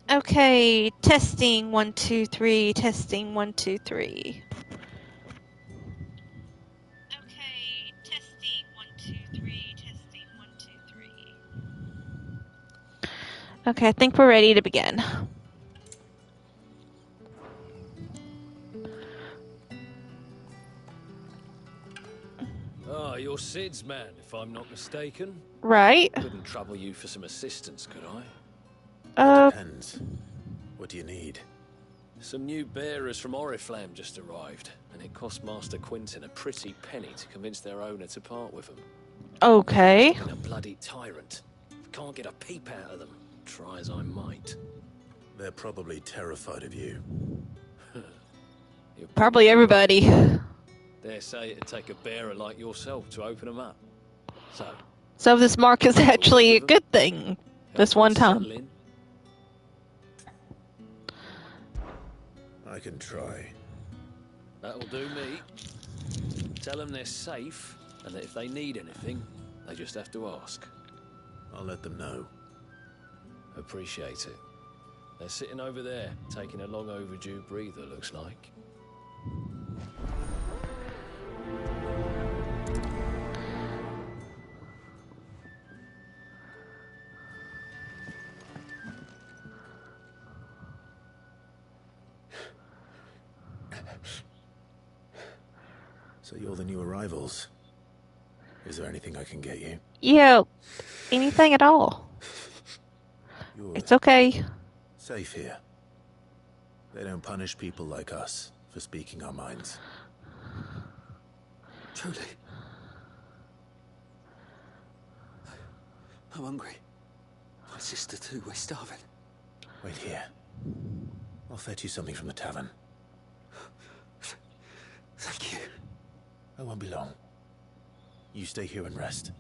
Okay, testing 1 2 3, testing 1 2 3. Okay, testing 1 2 3, testing 1 2 3. Okay, I think we're ready to begin. Ah, you're Sid's man, if I'm not mistaken. Right. Couldn't trouble you for some assistance, could I? It depends. What do you need? Some new bearers from Oriflamme just arrived, and it cost Master Quinton a pretty penny to convince their owner to part with them. Okay. Must have been a bloody tyrant. Can't get a peep out of them, try as I might. They're probably terrified of you. You're Probably everybody. Right. Dare say it'd take a bearer like yourself to open them up. So this mark is actually a good thing. This one time. I can try. That'll do me. Tell them they're safe, and that if they need anything, they just have to ask. I'll let them know. Appreciate it. They're sitting over there, taking a long overdue breather, looks like. So you're the new arrivals. Is there anything I can get you? Yeah, anything at all. It's okay. Safe here. They don't punish people like us for speaking our minds. Truly. I'm hungry. My sister too, we're starving. Wait here. I'll fetch you something from the tavern. Thank you. I won't be long. You stay here and rest.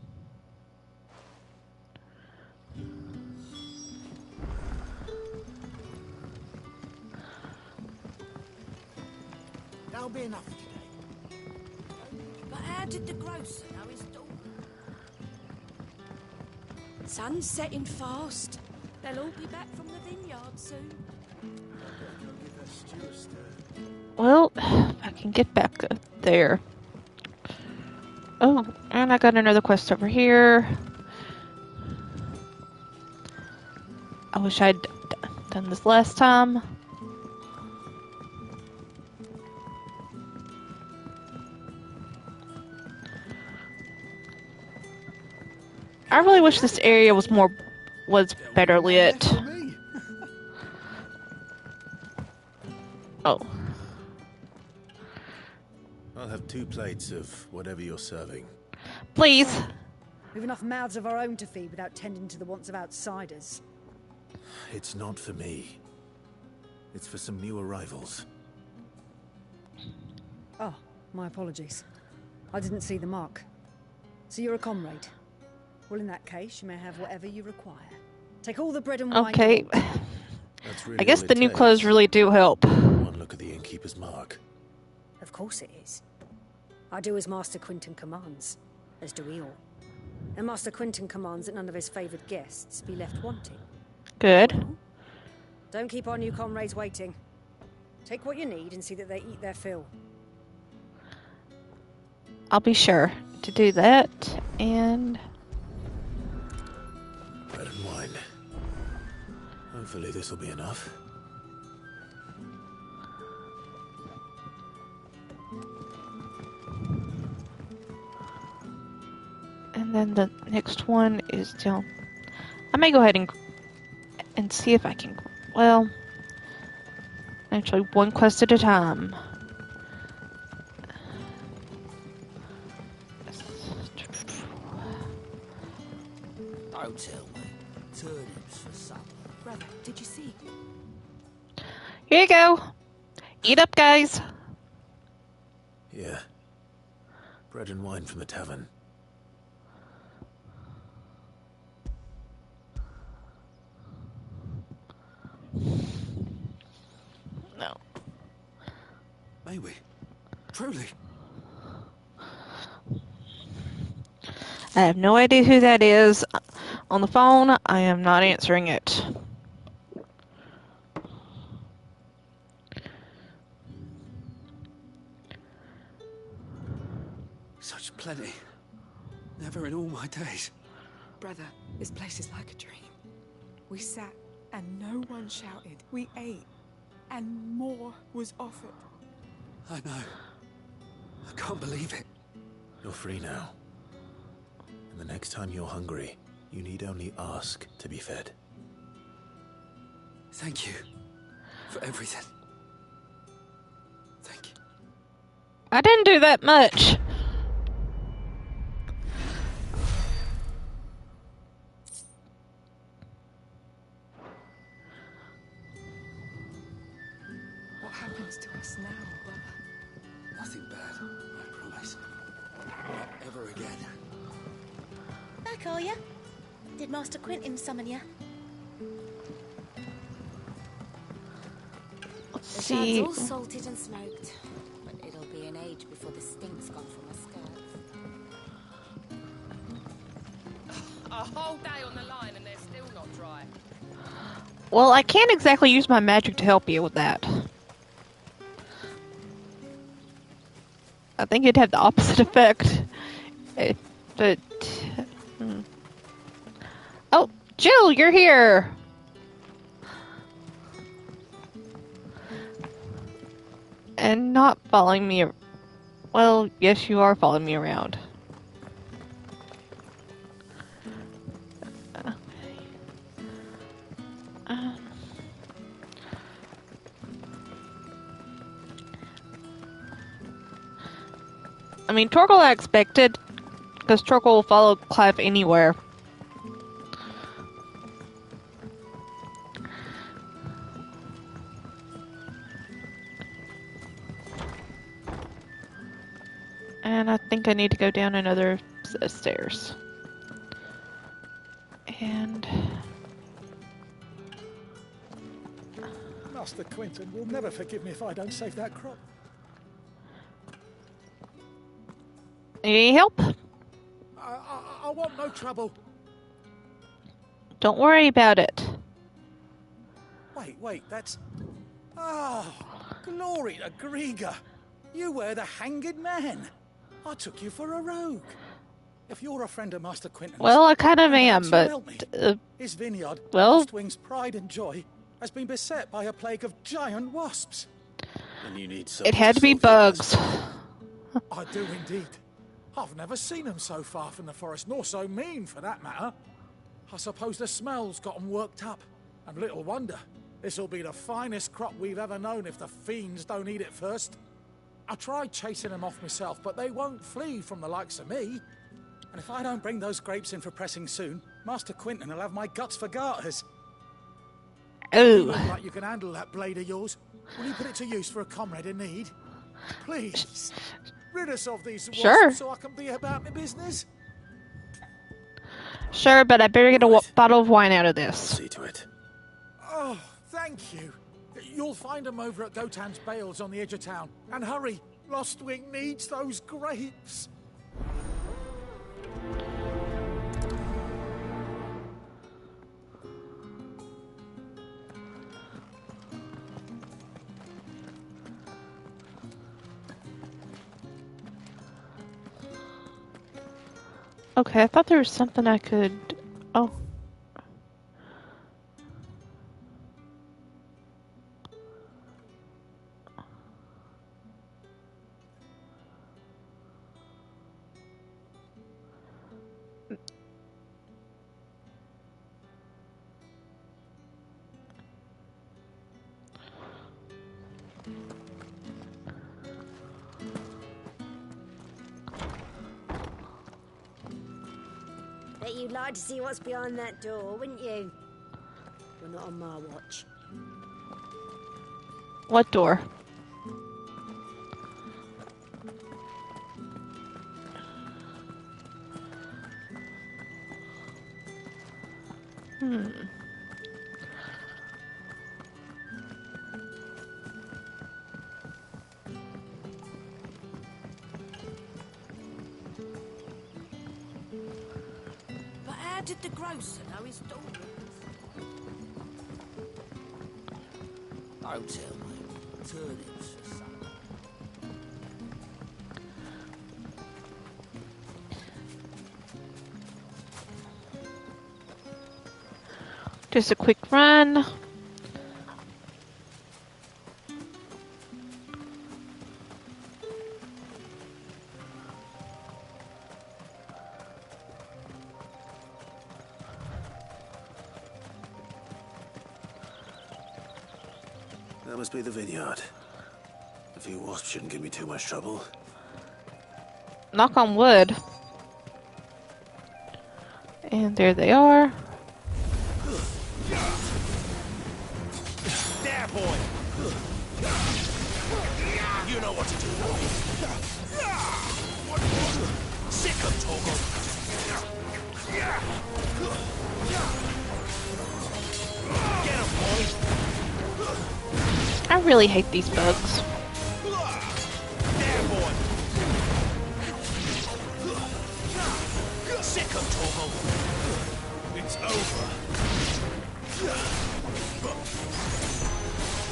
That'll be enough for today. But how did the grocer know his daughter? Sun's setting fast. They'll all be back from the vineyard soon. Well, I can get back up there. Oh, and I got another quest over here. I wish I'd done this last time. I really wish this area was better lit. Oh. I'll have 2 plates of whatever you're serving. Please. We've enough mouths of our own to feed without tending to the wants of outsiders. It's not for me. It's for some new arrivals. Oh, my apologies. I didn't see the mark. So you're a comrade. Well, in that case, you may have whatever you require. Take all the bread and wine. Okay. Really I guess the new clothes really do help. One look at the innkeeper's mark. Of course it is. I do as Master Quinton commands, as do we all. And Master Quinton commands that none of his favoured guests be left wanting. Good. Well, don't keep our new comrades waiting. Take what you need and see that they eat their fill. I'll be sure to do that, and... Bread and wine. Hopefully this will be enough. And then the next one is down. I may go ahead and see if I can. Well, actually, one quest at a time. Don't tell me. Turnips for supper. Brother, did you see? Here you go. Eat up, guys. Yeah. Bread and wine from the tavern. No. May we? Truly? I have no idea who that is. On the phone, I am not answering it. Such plenty. Never in all my days. Brother, this place is like a dream. We sat and no one shouted. We ate and more was offered. I know. I can't believe it. You're free now. And the next time you're hungry, you need only ask to be fed. Thank you for everything. Thank you. I didn't do that much. What happens to us now, brother? Nothing bad, I promise. Not ever again. Back, are ya? Did Master Quentin summon ya? Let's The see. shard's all salted and smoked, but it'll be an age before the stink's gone from my skirts. A whole day on the line and they're still not dry. Well, I can't exactly use my magic to help you with that. I think it'd have the opposite effect. But... Oh, Jill, you're here! And not following me... Well, yes, you are following me around. I mean, Torgal I expected, because Torgal will follow Clive anywhere. And I think I need to go down another set of stairs. And... Master Quentin will never forgive me if I don't save that crop. Need any help? I want no trouble. Don't worry about it. Wait, that's... Oh, glory to Griga. You were the hanged man. I took you for a rogue. If you're a friend of Master Quentin's... Well, I kind of am, but... his vineyard, well... Ostwing's pride and joy, has been beset by a plague of giant wasps. And you need it had to be bugs. I do indeed. I've never seen them so far from the forest, nor so mean, for that matter. I suppose the smell's got them worked up. And little wonder. This'll be the finest crop we've ever known if the fiends don't eat it first. I tried chasing them off myself, but they won't flee from the likes of me. And if I don't bring those grapes in for pressing soon, Master Quentin will have my guts for garters. Oh. You look like you can handle that blade of yours. Will you put it to use for a comrade in need? Please. Rid us of these wasps sure. So I can be about my business. Sure, but I better get a bottle of wine out of this. See to it. Oh, thank you. You'll find them over at Gotan's Bales on the edge of town. And hurry, Lostwing needs those grapes. Okay, I thought there was something I could... Oh. Bet you'd like to see what's behind that door, wouldn't you? You're not on my watch. What door? But how did the grocer know his daughter? Don't tell me. Turnips for supper. Just a quick run. That must be the vineyard. A few wasps shouldn't give me too much trouble. Knock on wood. And there they are. There, boy! You know what to do, boy. Sick of Torgal. Get him, boy! I really hate these bugs. There, boy! Sick of Torgal. It's over.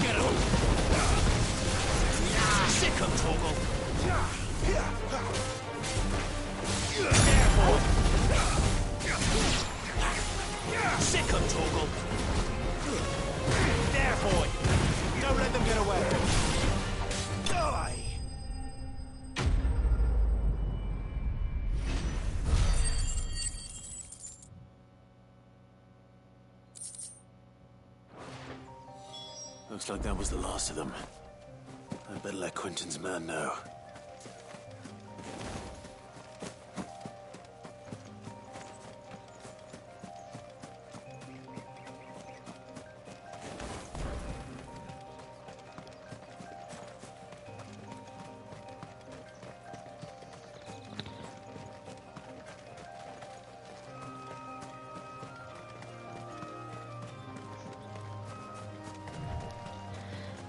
Get him! Sick of Torgal. There, boy! Sick of Torgal. There, boy! Don't let them get away. Die! Looks like that was the last of them. I'd better let Quentin's man know.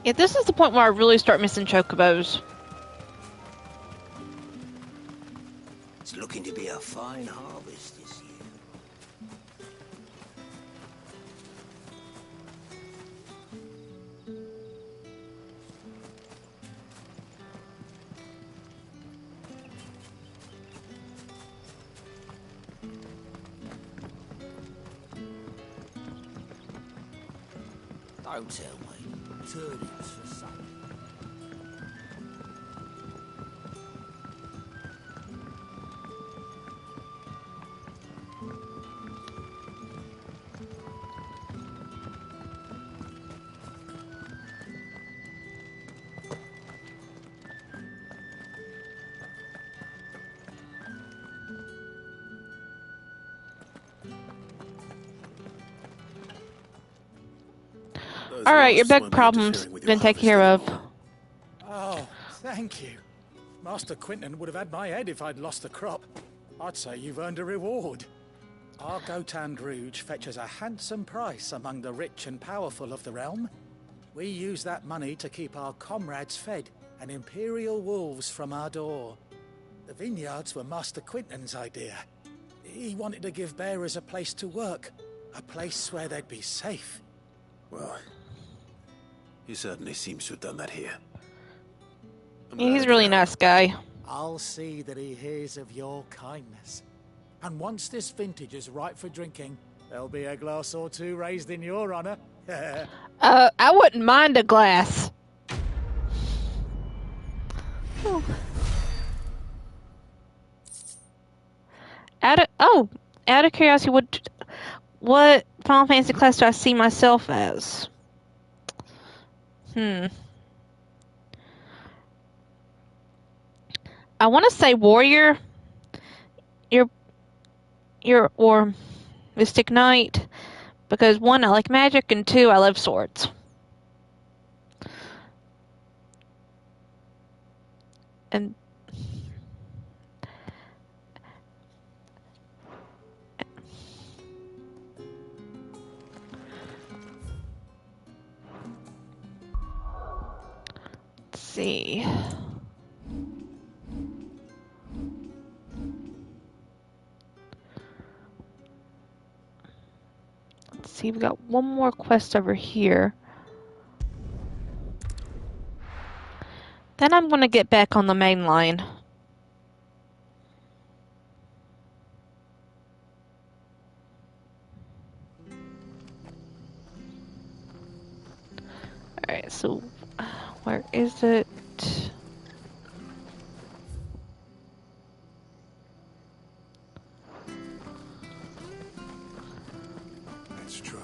Yeah, this is the point where I really start missing chocobos. It's looking to be a fine harvest this year. Don't tell me. Turnips for supper. Alright, your bug problem's been taken care of. Oh, thank you. Master Quentin would have had my head if I'd lost the crop. I'd say you've earned a reward. Our Gotand Rouge fetches a handsome price among the rich and powerful of the realm. We use that money to keep our comrades fed and imperial wolves from our door. The vineyards were Master Quentin's idea. He wanted to give bearers a place to work, a place where they'd be safe. Well, he certainly seems to have done that here. Yeah, he's a really nice guy. I'll see that he hears of your kindness. And once this vintage is ripe for drinking, there'll be a glass or two raised in your honor. I wouldn't mind a glass. Oh. Out of curiosity, what Final Fantasy class do I see myself as? I want to say warrior. Or Mystic Knight, because one, I like magic, and two, I love swords. And let's see. See, we've got one more quest over here. Then I'm going to get back on the main line. Alright, so where is it? That's true.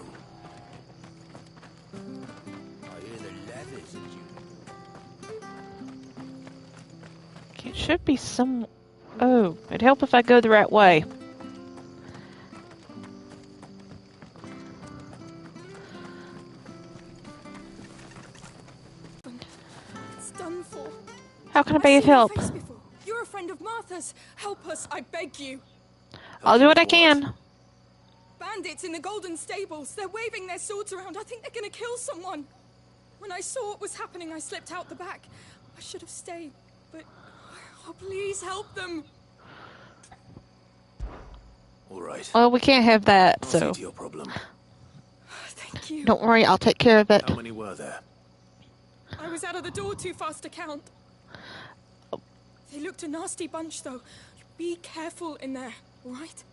I hear the leathers of you. Okay, it should be some. Oh, it'd help if I go the right way. It's done for. How can I be of help? You're a friend of Martha's. Help us, I beg you. I'll do what I can. Bandits in the Golden Stables. They're waving their swords around. I think they're gonna kill someone. When I saw what was happening, I slipped out the back. I should have stayed, but oh, please help them. All right. Well, we can't have that, I'll so. see to your problem. Thank you. Don't worry, I'll take care of it. How many were there? I was out of the door too fast to count. They looked a nasty bunch, though. Be careful in there, all right?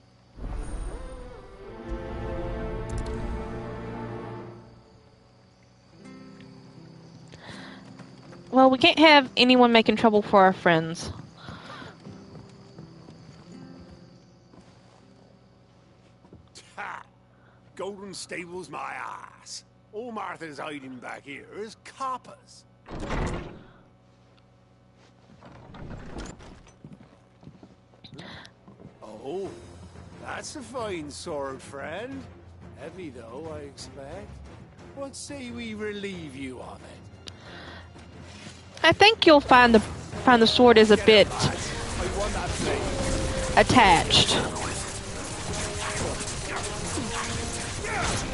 Well, we can't have anyone making trouble for our friends. Ha! Golden Stables, my ass. All Martha's hiding back here is coppers. Oh, that's a fine sword, friend. Heavy, though, I expect. What say we relieve you of it? I think you'll find the sword is a bit attached.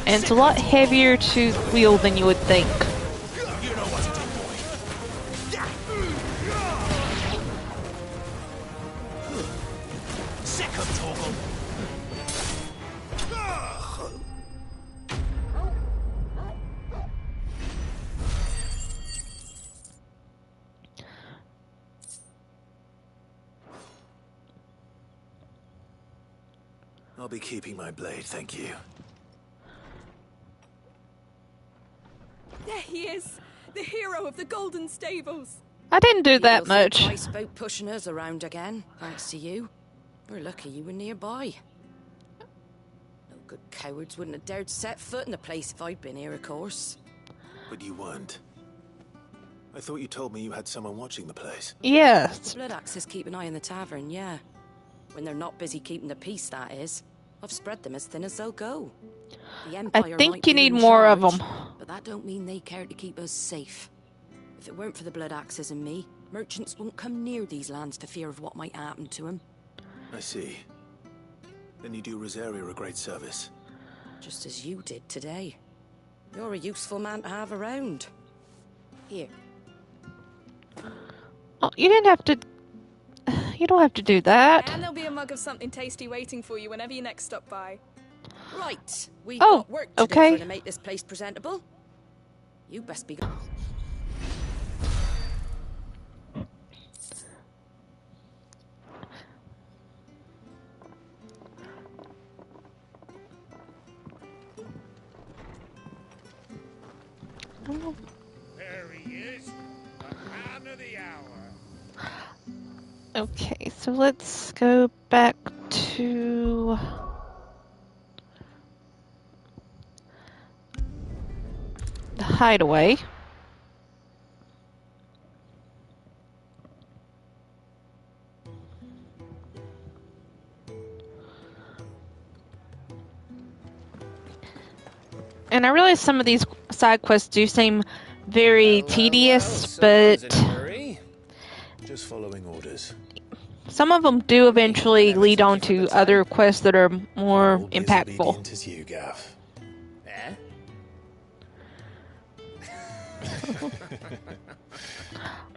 And it's a lot heavier to wield than you would think. I'll be keeping my blade, thank you. There he is, the hero of the Golden Stables. I didn't do that much. Twice about pushing us around again, thanks to you. We're lucky you were nearby. No good cowards wouldn't have dared set foot in the place if I'd been here, of course. But you weren't. I thought you told me you had someone watching the place. Yes. Blood Axes keep an eye on the tavern, yeah. When they're not busy keeping the peace, that is. I've spread them as thin as they'll go. The Empire I think might you be need in more of charge, them. but that don't mean they care to keep us safe. If it weren't for the Blood Axes and me, merchants won't come near these lands for fear of what might happen to them. I see. Then you do Rosaria a great service. Just as you did today. You're a useful man to have around. Here. Oh, you didn't have to. You don't have to do that. And there'll be a mug of something tasty waiting for you whenever you next stop by. Right, we've Oh, got work to okay. do to make this place presentable. You best be. There he is, the man of the hour. Okay, so let's go back to the hideaway. And I realize some of these side quests do seem very tedious, but Just following orders. some of them do eventually lead on to other quests that are more impactful. Obedient as you, Gav. Eh?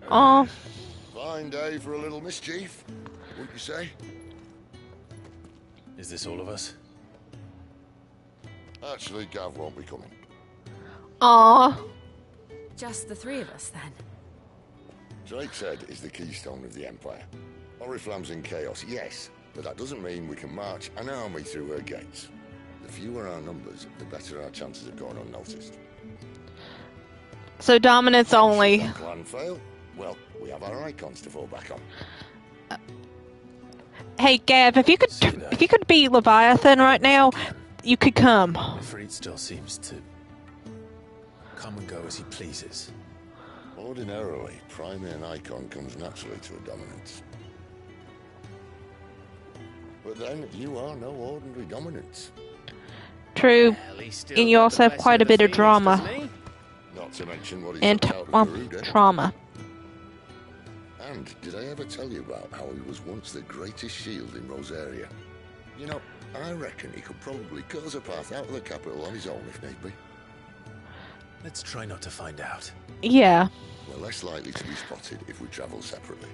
Oh, Fine day for a little mischief, wouldn't you say? Is this all of us? Actually, Gav won't be coming. aw. Just the three of us, then. Drakeshead is the keystone of the Empire. Oriflamme's in chaos, yes, but that doesn't mean we can march an army through her gates. The fewer our numbers, the better our chances of going unnoticed. So dominance only. That plan fail? Well, we have our icons to fall back on. Hey Gav, if you could beat Leviathan right now, you could come. Ifrit still seems to come and go as he pleases. Ordinarily, priming an icon comes naturally to a dominance. But then you are no ordinary dominance. True, and you also have quite a bit of drama. Not to mention what And trauma. And did I ever tell you about how he was once the greatest shield in Rosaria? You know, I reckon he could probably cut us a path out of the capital on his own if need be. Let's try not to find out. Yeah. We're less likely to be spotted if we travel separately.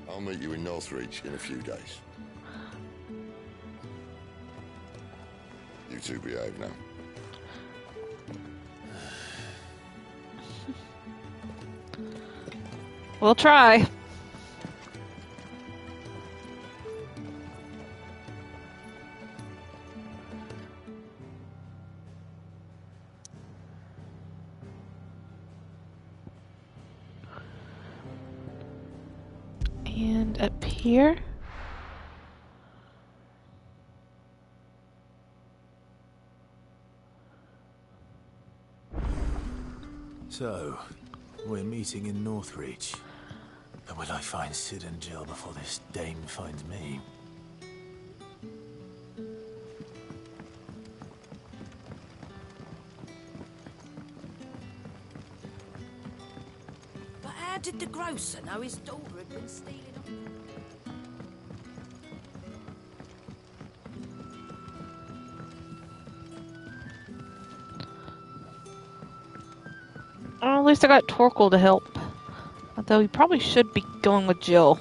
I'll meet you in Northreach in a few days. You two behave now. We'll try. And up here. So, we're meeting in Northreach. But will I find Sid and Jill before this dame finds me? But how did the grocer know his daughter had been stealing off? Oh, at least I got Torkel to help. Although he probably should be going with Jill.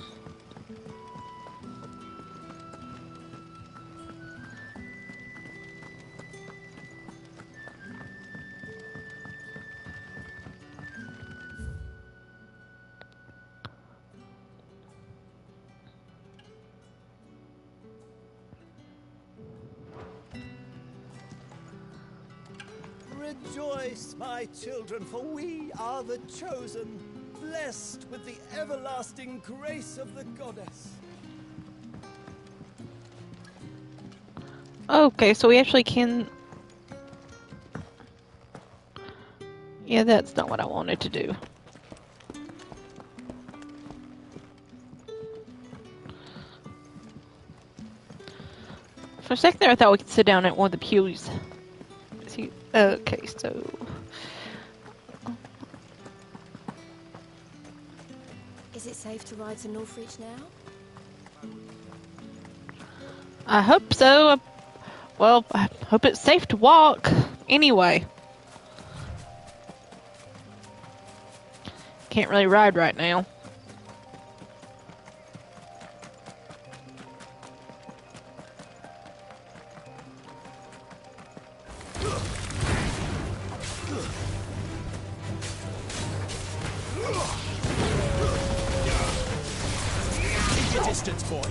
Rejoice, my children, for we are the chosen, blessed with the everlasting grace of the goddess. Okay, so we actually can... Yeah, that's not what I wanted to do. For a second there, I thought we could sit down at one of the pews. See, okay, so... Is it safe to ride to Northreach now? I hope so. Well, I hope it's safe to walk. Anyway. Can't really ride right now. Keep your distance, boy.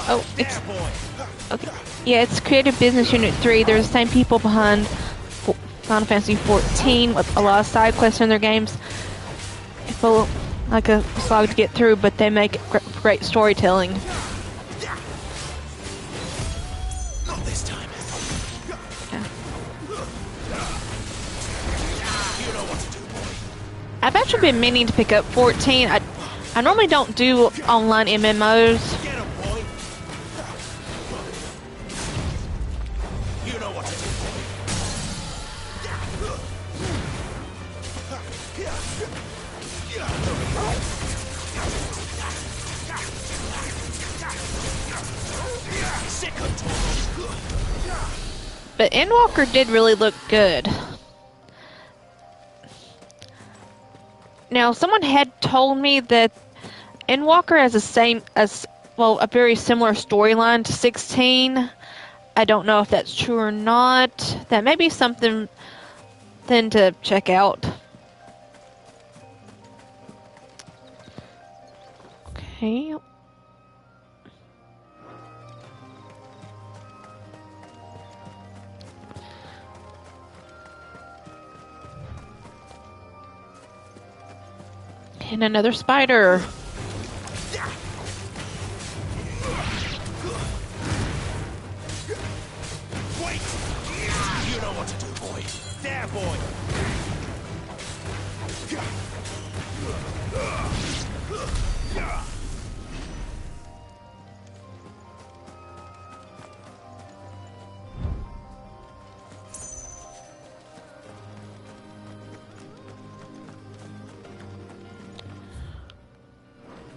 Oh, it's... Okay. Yeah, it's Creative Business Unit 3. They're the same people behind Final Fantasy 14 with a lot of side quests in their games. It's like a slog to get through, but they make great storytelling. Not this time. Yeah. You know what to do, boy. I've actually been meaning to pick up 14. I normally don't do online MMOs. Get him, boy. You know what to do, boy. But Endwalker did really look good. Now, someone had told me that Endwalker has a very similar storyline to 16. I don't know if that's true or not. That may be something then to check out. Okay. And another spider. Wait! You know what to do, boy. There, boy.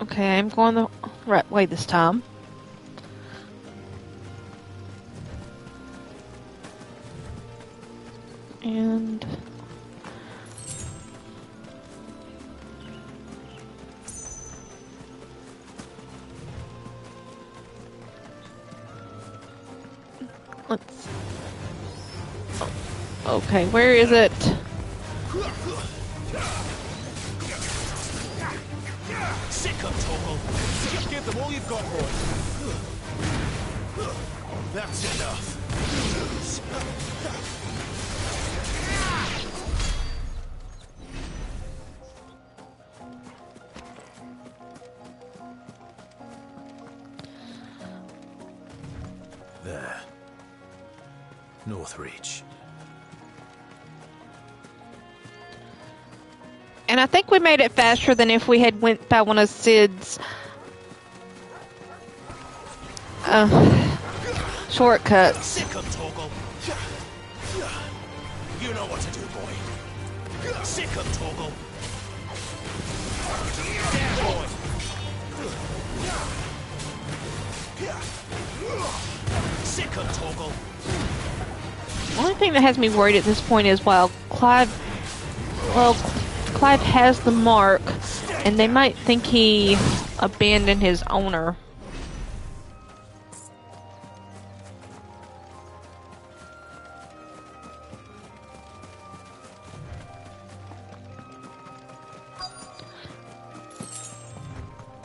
Okay, I'm going the right way this time. And let's. Okay, where is it? Sick of Torgal. Just give them all you've got, boy. That's enough. There. Northreach. And I think we made it faster than if we had went by one of Sid's shortcuts. Sick of Torgal. You know what to do, boy. Sick of Torgal. There, boy. Sick of Torgal. The only thing that has me worried at this point is while Clive has the mark, and they might think he abandoned his owner.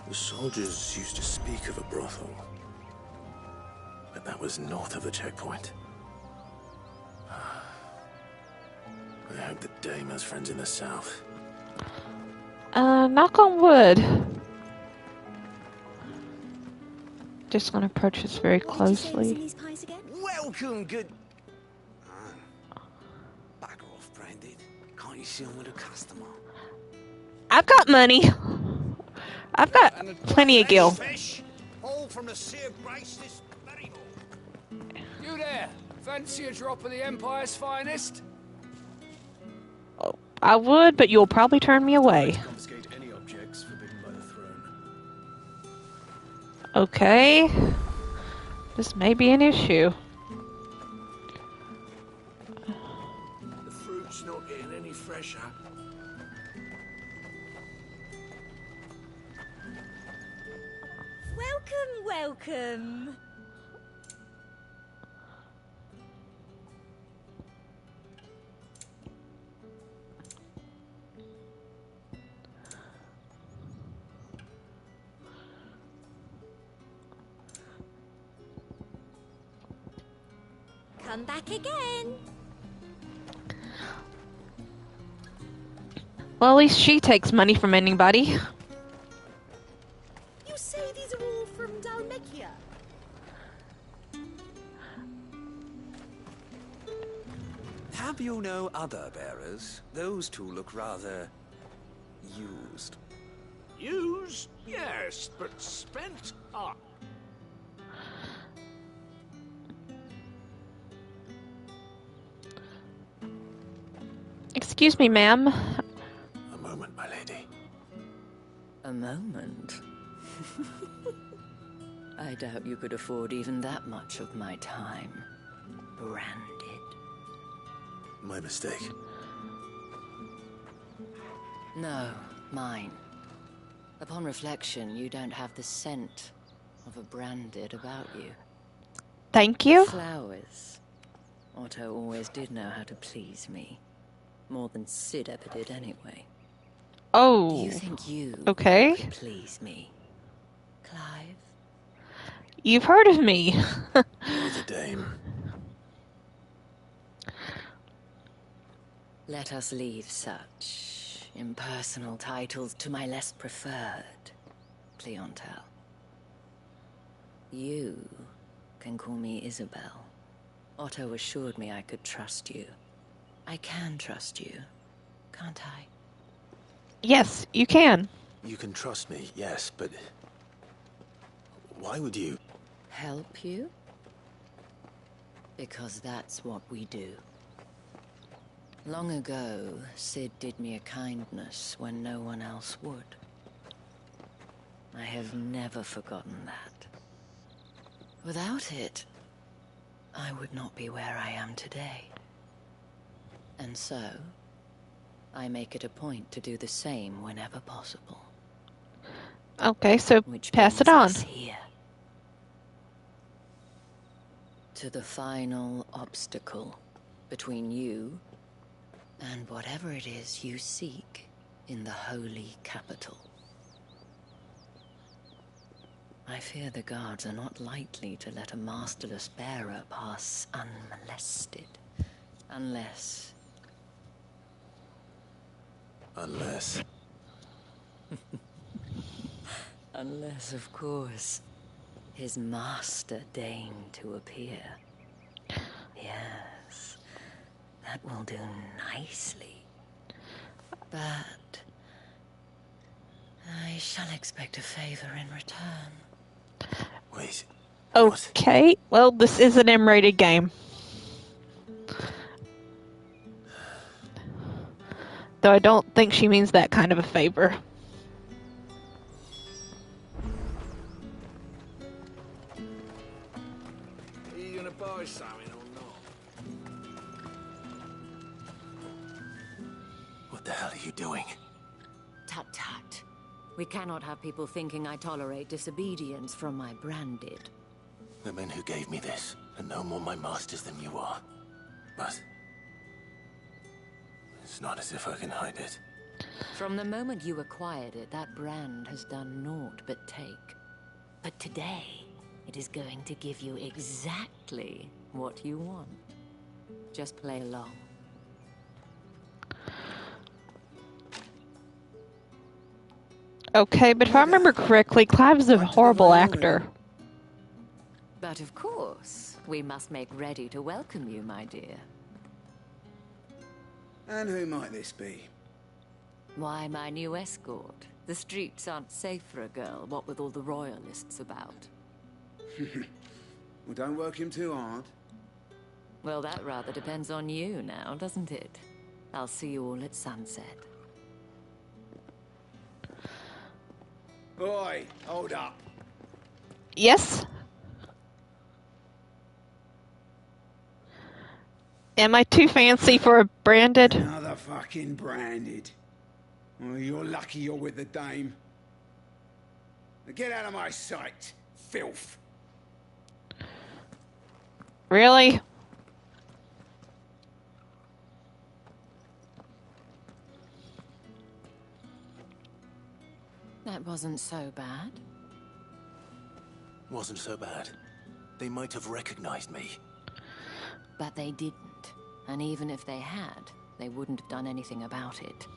The soldiers used to speak of a brothel, but that was north of the checkpoint. I hope that Dame has friends in the south. Knock on wood. Just gonna approach this very closely. Welcome, good. Back off, Branded. Can't you see I'm with a customer? I've got money. I've got plenty of gil. All from the Sea of Grace this very morning. You there? Fancy a drop of the Empire's finest? I would, but you'll probably turn me away. Confiscate any objects forbidden by the throne. Okay. This may be an issue. The fruit's not getting any fresher. Welcome, welcome. Come back again. Well, at least she takes money from anybody. You say these are all from Dhalmekia? Have you no other bearers? Those two look rather used. Used? Yes, but spent up. Excuse me, ma'am. A moment, my lady. A moment? I doubt you could afford even that much of my time. Branded. My mistake. No, mine. Upon reflection, you don't have the scent of a branded about you. Thank you. Flowers. Otto always did know how to please me. More than Sid ever did anyway. Oh. Do you think you okay. could please me, Clive? You've heard of me. You're the dame. Let us leave such impersonal titles to my less preferred clientele. You can call me Isabel. Otto assured me I could trust you. I can trust you, can't I? Yes, you can. You can trust me, yes, but... why would you? Help you? Because that's what we do. Long ago, Sid did me a kindness when no one else would. I have never forgotten that. Without it, I would not be where I am today. And so, I make it a point to do the same whenever possible. Okay, so pass it on. Here. To the final obstacle between you and whatever it is you seek in the holy capital. I fear the guards are not likely to let a masterless bearer pass unmolested. Unless... Unless, of course, his master deigned to appear. Yes, that will do nicely. But I shall expect a favor in return. Wait. Okay, well, this is an M-rated game. Though I don't think she means that kind of a favor. Are you gonna buy something or not? What the hell are you doing? Tut-tut. We cannot have people thinking I tolerate disobedience from my branded. The men who gave me this are no more my masters than you are. But... it's not as if I can hide it. From the moment you acquired it, that brand has done naught but take. But today, it is going to give you exactly what you want. Just play along. Okay, but if I remember correctly, Clive's a horrible actor. But of course, we must make ready to welcome you, my dear. And who might this be? Why, my new escort. The streets aren't safe for a girl, what with all the royalists about. Well, don't work him too hard. Well, that rather depends on you now, doesn't it? I'll see you all at sunset. Boy, hold up. Yes? Am I too fancy for a branded? Another fucking branded. Well, you're lucky you're with the dame. Now get out of my sight, filth. Really? That wasn't so bad. Wasn't so bad. They might have recognized me. But they didn't. And even if they had, they wouldn't have done anything about it.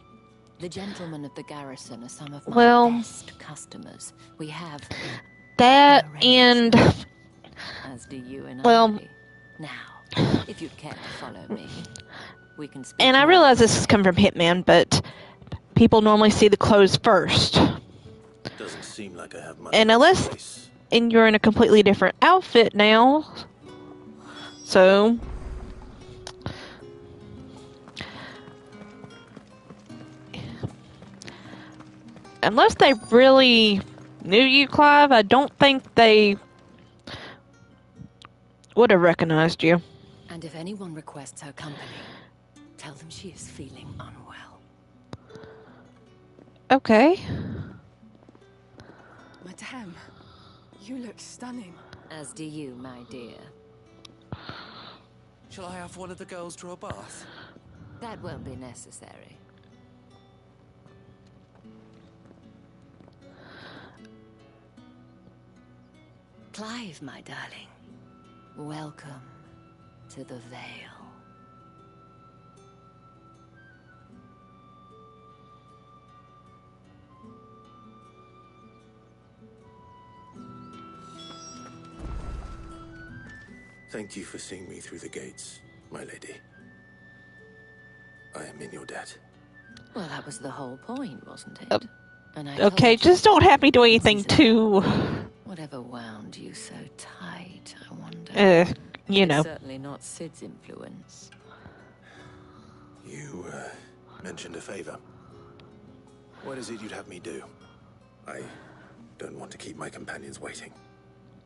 The gentlemen of the garrison are some of my best customers. We have... that and... as do you and well, I. Now, if you'd care to follow me, we can speak. And I realize this has come from Hitman, but people normally see the clothes first. Doesn't seem like I have much. And unless... and you're in a completely different outfit now. So... unless they really knew you, Clive, I don't think they would have recognized you. And if anyone requests her company, Tell them she is feeling unwell. Okay. Madame, you look stunning. As do you, my dear. Shall I have one of the girls draw a bath? That won't be necessary. Clive, my darling. Welcome to the Vale. Thank you for seeing me through the gates, my lady. I am in your debt. Well, that was the whole point, wasn't it? And I Okay, told you just don't have me do anything too... whatever wound you so tight, I wonder. You know. It's certainly not Sid's influence. You, mentioned a favor. What is it you'd have me do? I don't want to keep my companions waiting.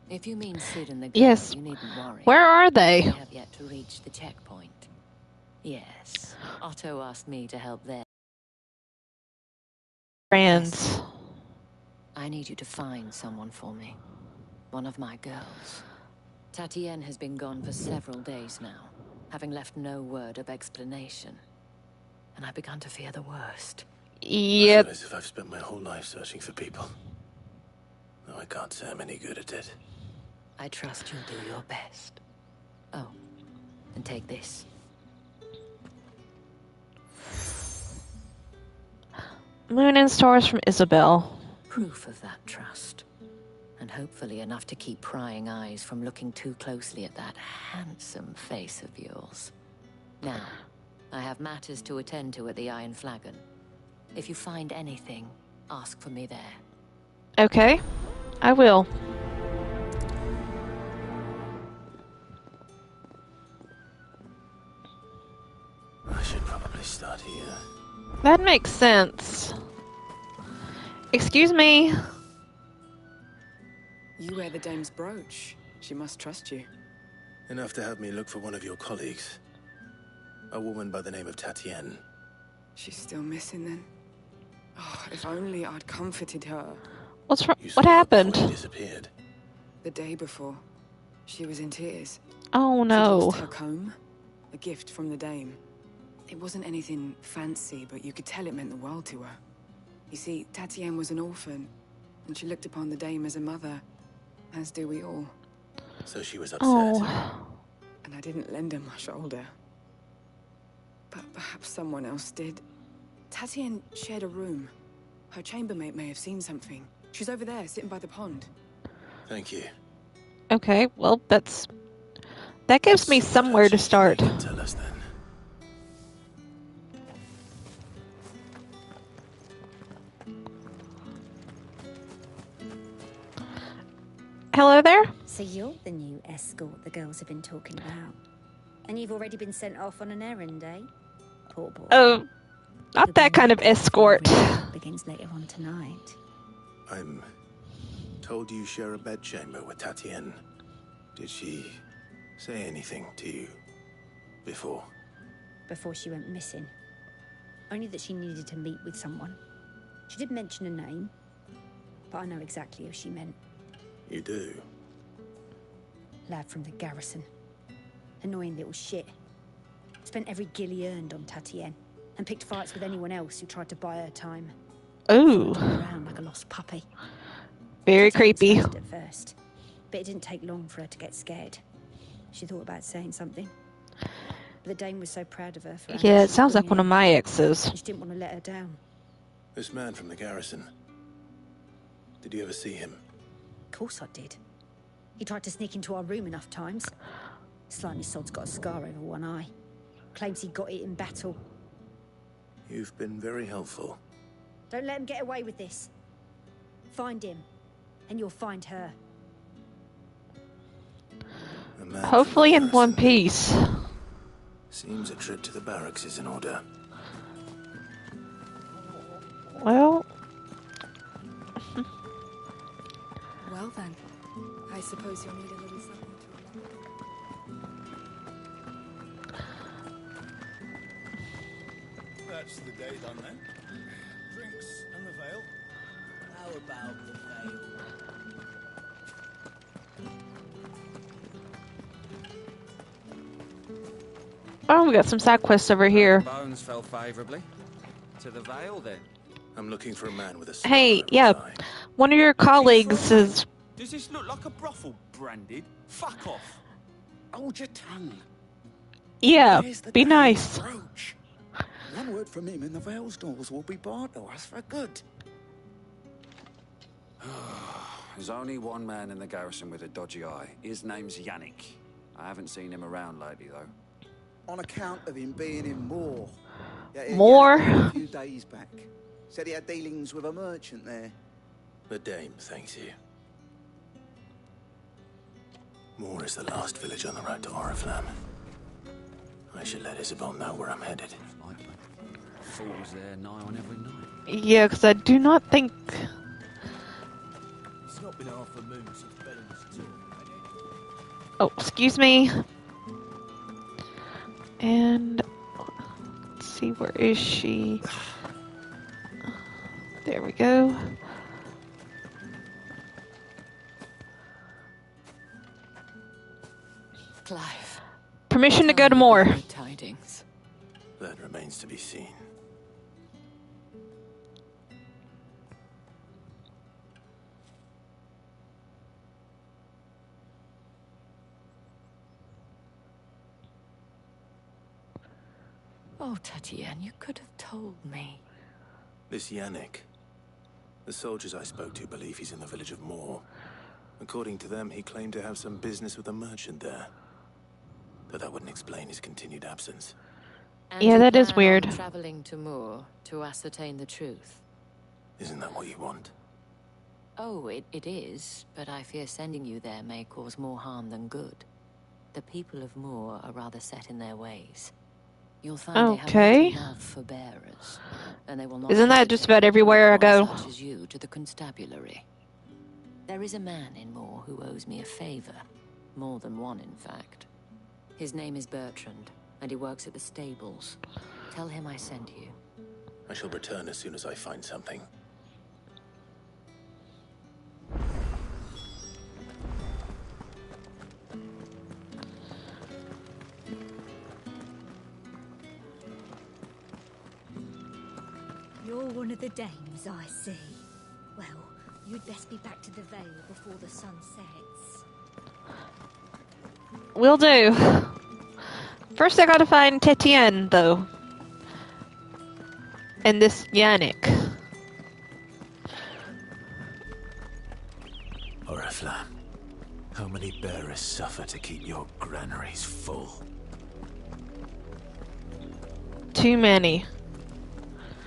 If you mean Sid and the girl, Yes. you needn't worry. Where are they? They have yet to reach the checkpoint. Yes. Otto asked me to help them. Friends. I need you to find someone for me. One of my girls. Tatienne has been gone for several days now, having left no word of explanation. And I've begun to fear the worst. Yep. I feel as if I've spent my whole life searching for people. Though I can't say I'm any good at it. I trust you'll do your best. Oh, and take this. Moon and stars from Isabel. Proof of that trust. And hopefully enough to keep prying eyes from looking too closely at that handsome face of yours. Now, I have matters to attend to at the Iron Flagon. If you find anything, ask for me there. Okay, I will. I should probably start here. That makes sense. Excuse me. You wear the dame's brooch. She must trust you. Enough to have me look for one of your colleagues. A woman by the name of Tatienne. She's still missing then? Oh, if only I'd comforted her. What's wrong? What happened? She disappeared. The day before, she was in tears. Oh She'd no. lost her comb, a gift from the dame. It wasn't anything fancy, but you could tell it meant the world to her. You see, Tatienne was an orphan, and she looked upon the dame as a mother, as do we all. So she was upset. Oh. And I didn't lend her my shoulder. But perhaps someone else did. Tatienne shared a room. Her chambermaid may have seen something. She's over there, sitting by the pond. Thank you. Okay, well, that gives me somewhere to start. Tell us then. Hello there? So you're the new escort the girls have been talking about. And you've already been sent off on an errand, eh? Poor boy. Oh, not that kind of escort. Begins later on tonight. I'm told you share a bedchamber with Tatienne. Did she say anything to you before? Before she went missing. Only that she needed to meet with someone. She did mention a name, but I know exactly who she meant. You do? Lad from the garrison. Annoying little shit. Spent every gil he earned on Tatienne, and picked fights with anyone else who tried to buy her time. Ooh. Followed her around like a lost puppy. Very creepy. At first, but it didn't take long for her to get scared. She thought about saying something. But the dame was so proud of her for Yeah, it sounds like one of my exes. She didn't want to let her down. This man from the garrison. Did you ever see him? Of course I did. He tried to sneak into our room enough times. Slimy sod's got a scar over one eye. Claims he got it in battle. You've been very helpful. Don't let him get away with this. Find him, and you'll find her. A man Hopefully from in the one garrison. piece. Seems a trip to the barracks is in order. Well... Well then, I suppose you'll need a little something to That's the day done then. Drinks and the veil. How about the veil? Oh, we got some side quests over here. Bones fell favourably. To the veil, then. I'm looking for a man with a scar Hey, over yeah, his eye. one of your colleagues is... Does this look like a brothel, Branded? Fuck off. Hold your tongue. Yeah, Where's the be damn nice. brooch? One word from him and the Vale's doors will be barred to us for good. There's only one man in the garrison with a dodgy eye. His name's Yannick. I haven't seen him around lately, though. On account of him being in Moor. Yeah, Moor? A few days back. Said he had dealings with a merchant there. The dame thanks you. Moor is the last village on the road to Oriflamme. I should let Isabel know where I'm headed. Fools there nigh on every night. Yeah, because I do not think... It's not been half a moon since Bellen's tour. Oh, excuse me. And... let's see, where is she? There we go. Clive. Permission to go to Moor. Good tidings. That remains to be seen. Oh, Tatienne, you could have told me. This Yannick. The soldiers I spoke to believe he's in the village of Moor. According to them, he claimed to have some business with a merchant there. Though that wouldn't explain his continued absence. And Yeah, you that is plan weird. on traveling to Moor to ascertain the truth. Isn't that what you want? Oh, it is, but I fear sending you there may cause more harm than good. The people of Moor are rather set in their ways. You'll find they Okay. have little love for bearers, and they will not. Isn't that just about everywhere I go? Such as you to the constabulary. There is a man in Moor who owes me a favor, more than one, in fact. His name is Bertrand, and he works at the stables. Tell him I sent you. I shall return as soon as I find something. You're one of the dames, I see. Well, you'd best be back to the Vale before the sun sets. Will do. First I gotta find Tetienne, though. And this Yannick. Oriflamme, how many bearers suffer to keep your granaries full? Too many.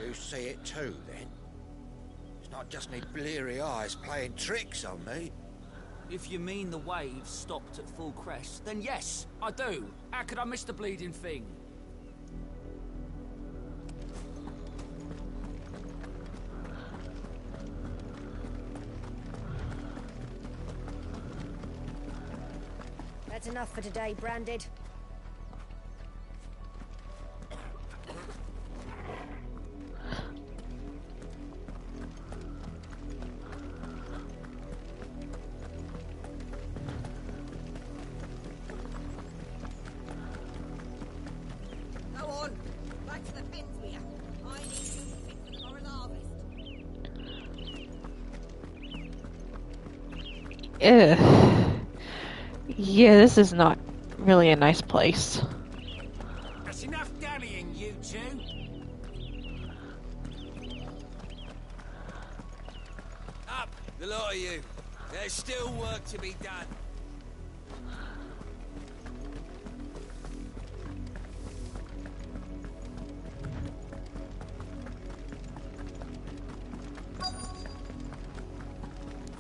You see it too, then? It's not just me bleary eyes playing tricks on me. If you mean the waves stopped at full crest, then yes, I do. How could I miss the bleeding thing? That's enough for today, Branded. Go on, back to the pins with you. I need you to fix the forest harvest. Ugh. Yeah, this is not really a nice place. That's enough dallying, you two. Up, the lot of you. There's still work to be done.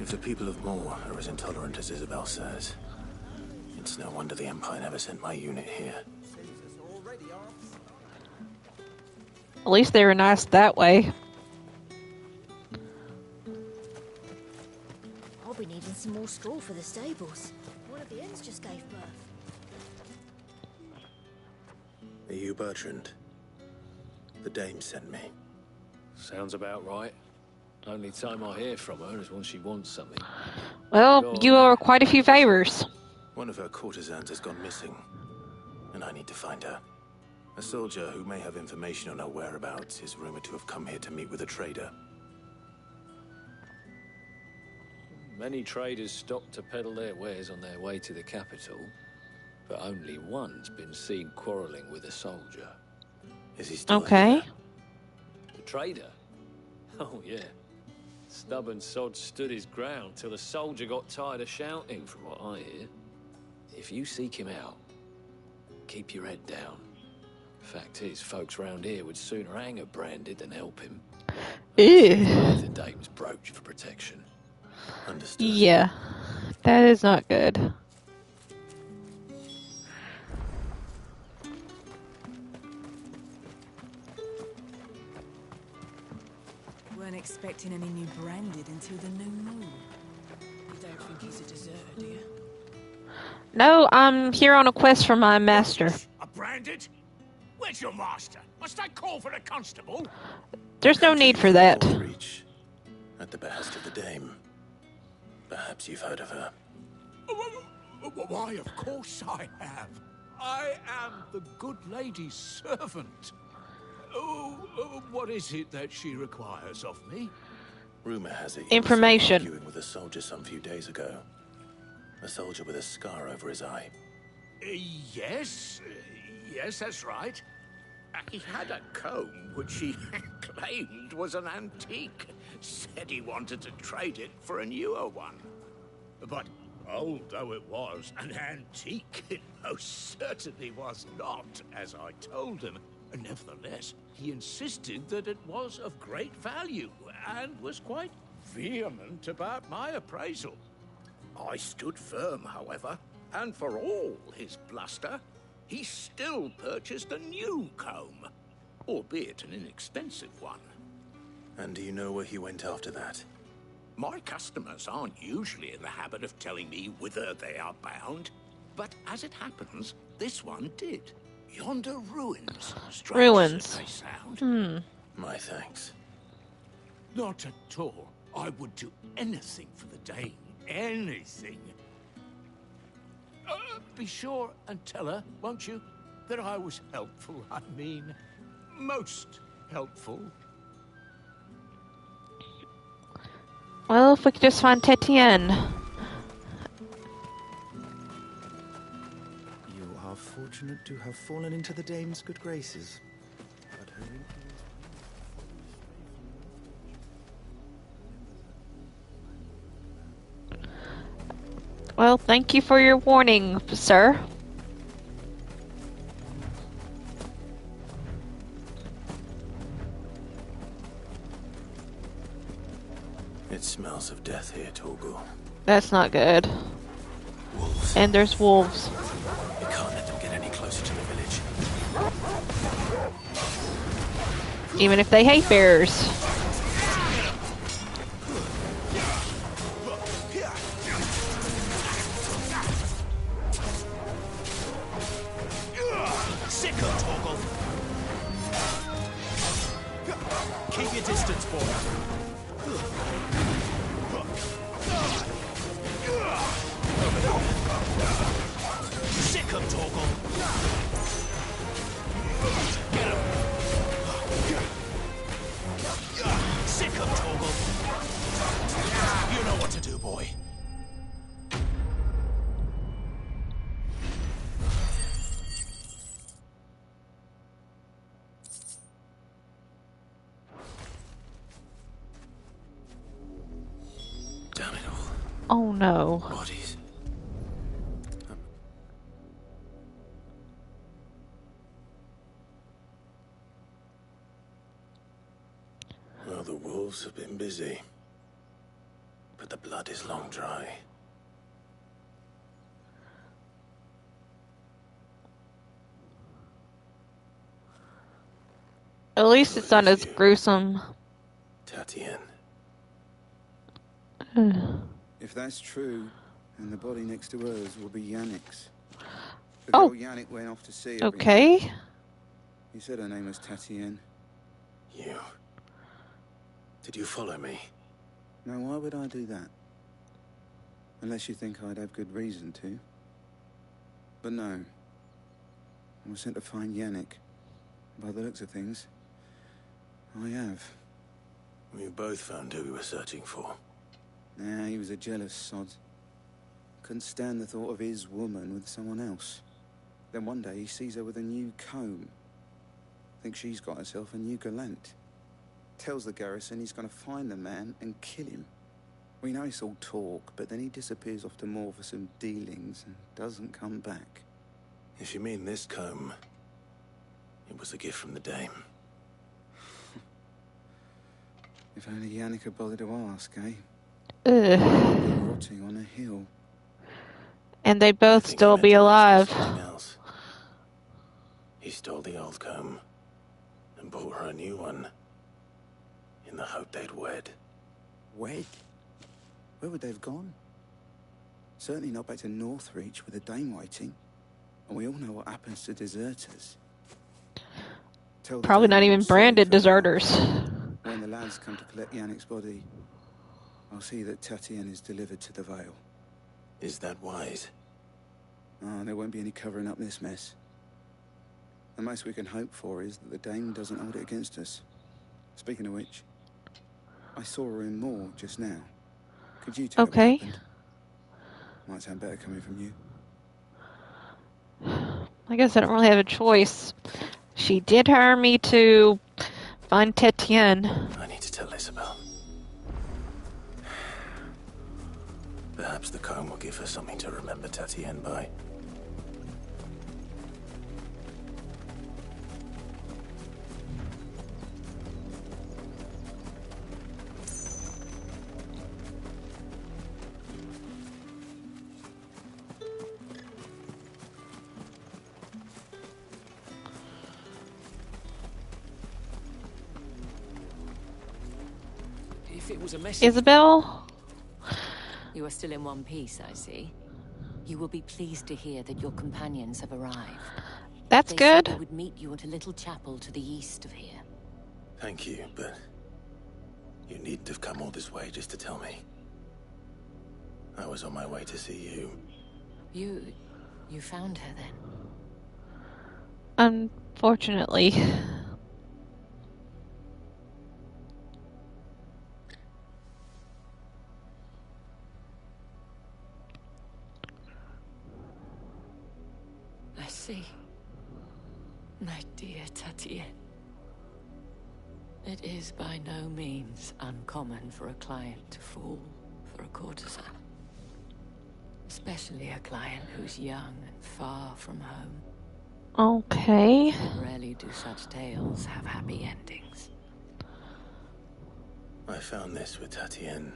If the people of Moor are as intolerant as Isabel says, it's no wonder the Empire never sent my unit here. At least they were nice that way. I'll be needing some more straw for the stables. One of the hens just gave birth. Are you Bertrand? The dame sent me. Sounds about right. Only time I hear from her is when she wants something. Well, you owe her quite a few favors. One of her courtesans has gone missing, and I need to find her. A soldier who may have information on her whereabouts is rumored to have come here to meet with a trader. Many traders stop to peddle their wares on their way to the capital, but only one's been seen quarreling with a soldier. Is he still okay? The trader? Oh, yeah. Stubborn sod stood his ground till the soldier got tired of shouting, from what I hear. If you seek him out, keep your head down. Fact is, folks round here would sooner hang a branded than help him. Ew. The dame's brooch for protection. Understood. Yeah, that is not good. Weren't expecting any new branded until the new moon. You don't think he's a deserter, do you? No, I'm here on a quest for my master. A branded? Where's your master? Must I call for a constable? There's no need for that. Reach at the behest of the dame. Perhaps you've heard of her. Why, of course I have. I am the good lady's servant. What is it that she requires of me? Rumor has it. Information. You were arguing with a soldier some few days ago. A soldier with a scar over his eye. Yes, that's right. He had a comb which he claimed was an antique. Said he wanted to trade it for a newer one. But old though it was, an antique it most certainly was not, as I told him. Nevertheless, he insisted that it was of great value, and was quite vehement about my appraisal. I stood firm, however, and for all his bluster, he still purchased a new comb, albeit an inexpensive one. And do you know where he went after that? My customers aren't usually in the habit of telling me whither they are bound, but as it happens, this one did. Yonder ruins. Ruins. As they sound. My thanks. Not at all. I would do anything for the Dane. Anything. Be sure and tell her, won't you, that I was helpful. I mean, most helpful. Well, if we could just find Tetienne. You are fortunate to have fallen into the dame's good graces. But Well, thank you for your warning, sir. It smells of death here, Torgal. That's not good. Wolves. And there's wolves. We can't let them get any closer to the village. Even if they hate bears. Sick of Torgal. Keep your distance, boy. Sick of Torgal. Get him. Sick of Torgal. You know what to do, boy. Damn it all. Oh no. Bodies. Well, the wolves have been busy. But the blood is long dry. At least it's not as gruesome. Tatienne. if that's true, then the body next to hers will be Yannick's. The Oh. girl Yannick went off to see her. Okay. He said her name was Tatienne. You... Did you follow me? Now, why would I do that? Unless you think I'd have good reason to. But no. I was sent to find Yannick. By the looks of things, I have. We both found who we were searching for. Nah, he was a jealous sod. Couldn't stand the thought of his woman with someone else. Then one day he sees her with a new comb. Thinks she's got herself a new gallant. Tells the garrison he's gonna find the man and kill him. We know it's all talk, but then he disappears off to Moor for some dealings and doesn't come back. If you mean this comb, it was a gift from the Dame. If only Yannick had bothered to ask, eh? Ugh. Rotting on a hill. And they both still be alive. Else. He stole the old comb and bought her a new one in the hope they'd wed. Wed? Where would they have gone? Certainly not back to Northreach with the Dame waiting. And we all know what happens to deserters. Probably not even branded deserters. When the lads come to collect Yannick's body, I'll see that Tatienne is delivered to the Vale. Is that wise? Oh, there won't be any covering up this mess. The most we can hope for is that the Dame doesn't hold it against us. Speaking of which, I saw her in Moor just now. Could you tell Okay. what happened? Might sound better coming from you. I guess I don't really have a choice. She did hire me to find Tetienne. I need to tell Isabel. Perhaps the comb will give her something to remember Tatienne by. If it was a message... Isabel? You are still in one piece, I see. You will be pleased to hear that your companions have arrived. That's They good. said they would meet you at a little chapel to the east of here. Thank you, but you needn't have come all this way just to tell me. I was on my way to see you. You found her then? Unfortunately. I see. My dear Tatienne. It is by no means uncommon for a client to fall for a courtesan. Especially a client who's young and far from home. Okay. Rarely do such tales have happy endings. I found this with Tatienne.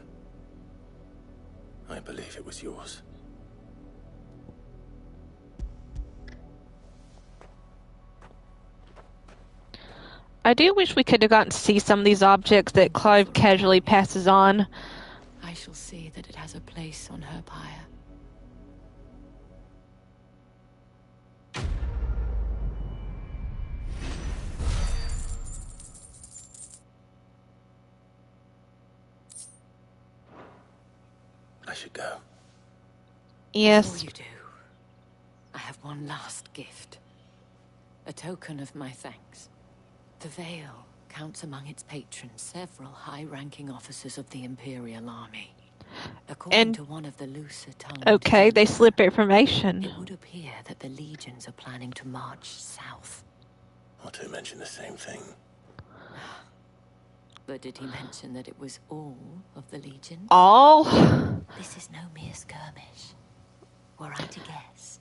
I believe it was yours. I do wish we could have gotten to see some of these objects that Clive casually passes on. I shall see that it has a place on her pyre. I should go. Yes. Before you do, I have one last gift. A token of my thanks. The Vale counts among its patrons several high-ranking officers of the Imperial Army. According to one of the looser tongues, Okay, they slip information. it would appear that the legions are planning to march south. Otto mentioned the same thing. But did he mention that it was all of the legions? All? This is no mere skirmish. Were I to guess,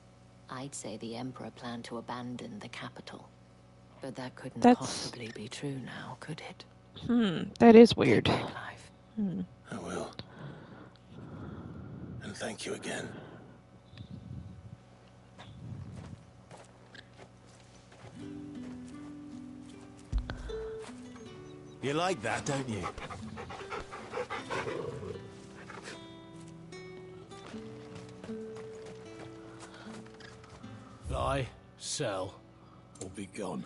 I'd say the Emperor planned to abandon the capital. But that couldn't possibly be true now, could it? That is weird. I will. And thank you again. You like that, don't you? Buy, sell, or be gone.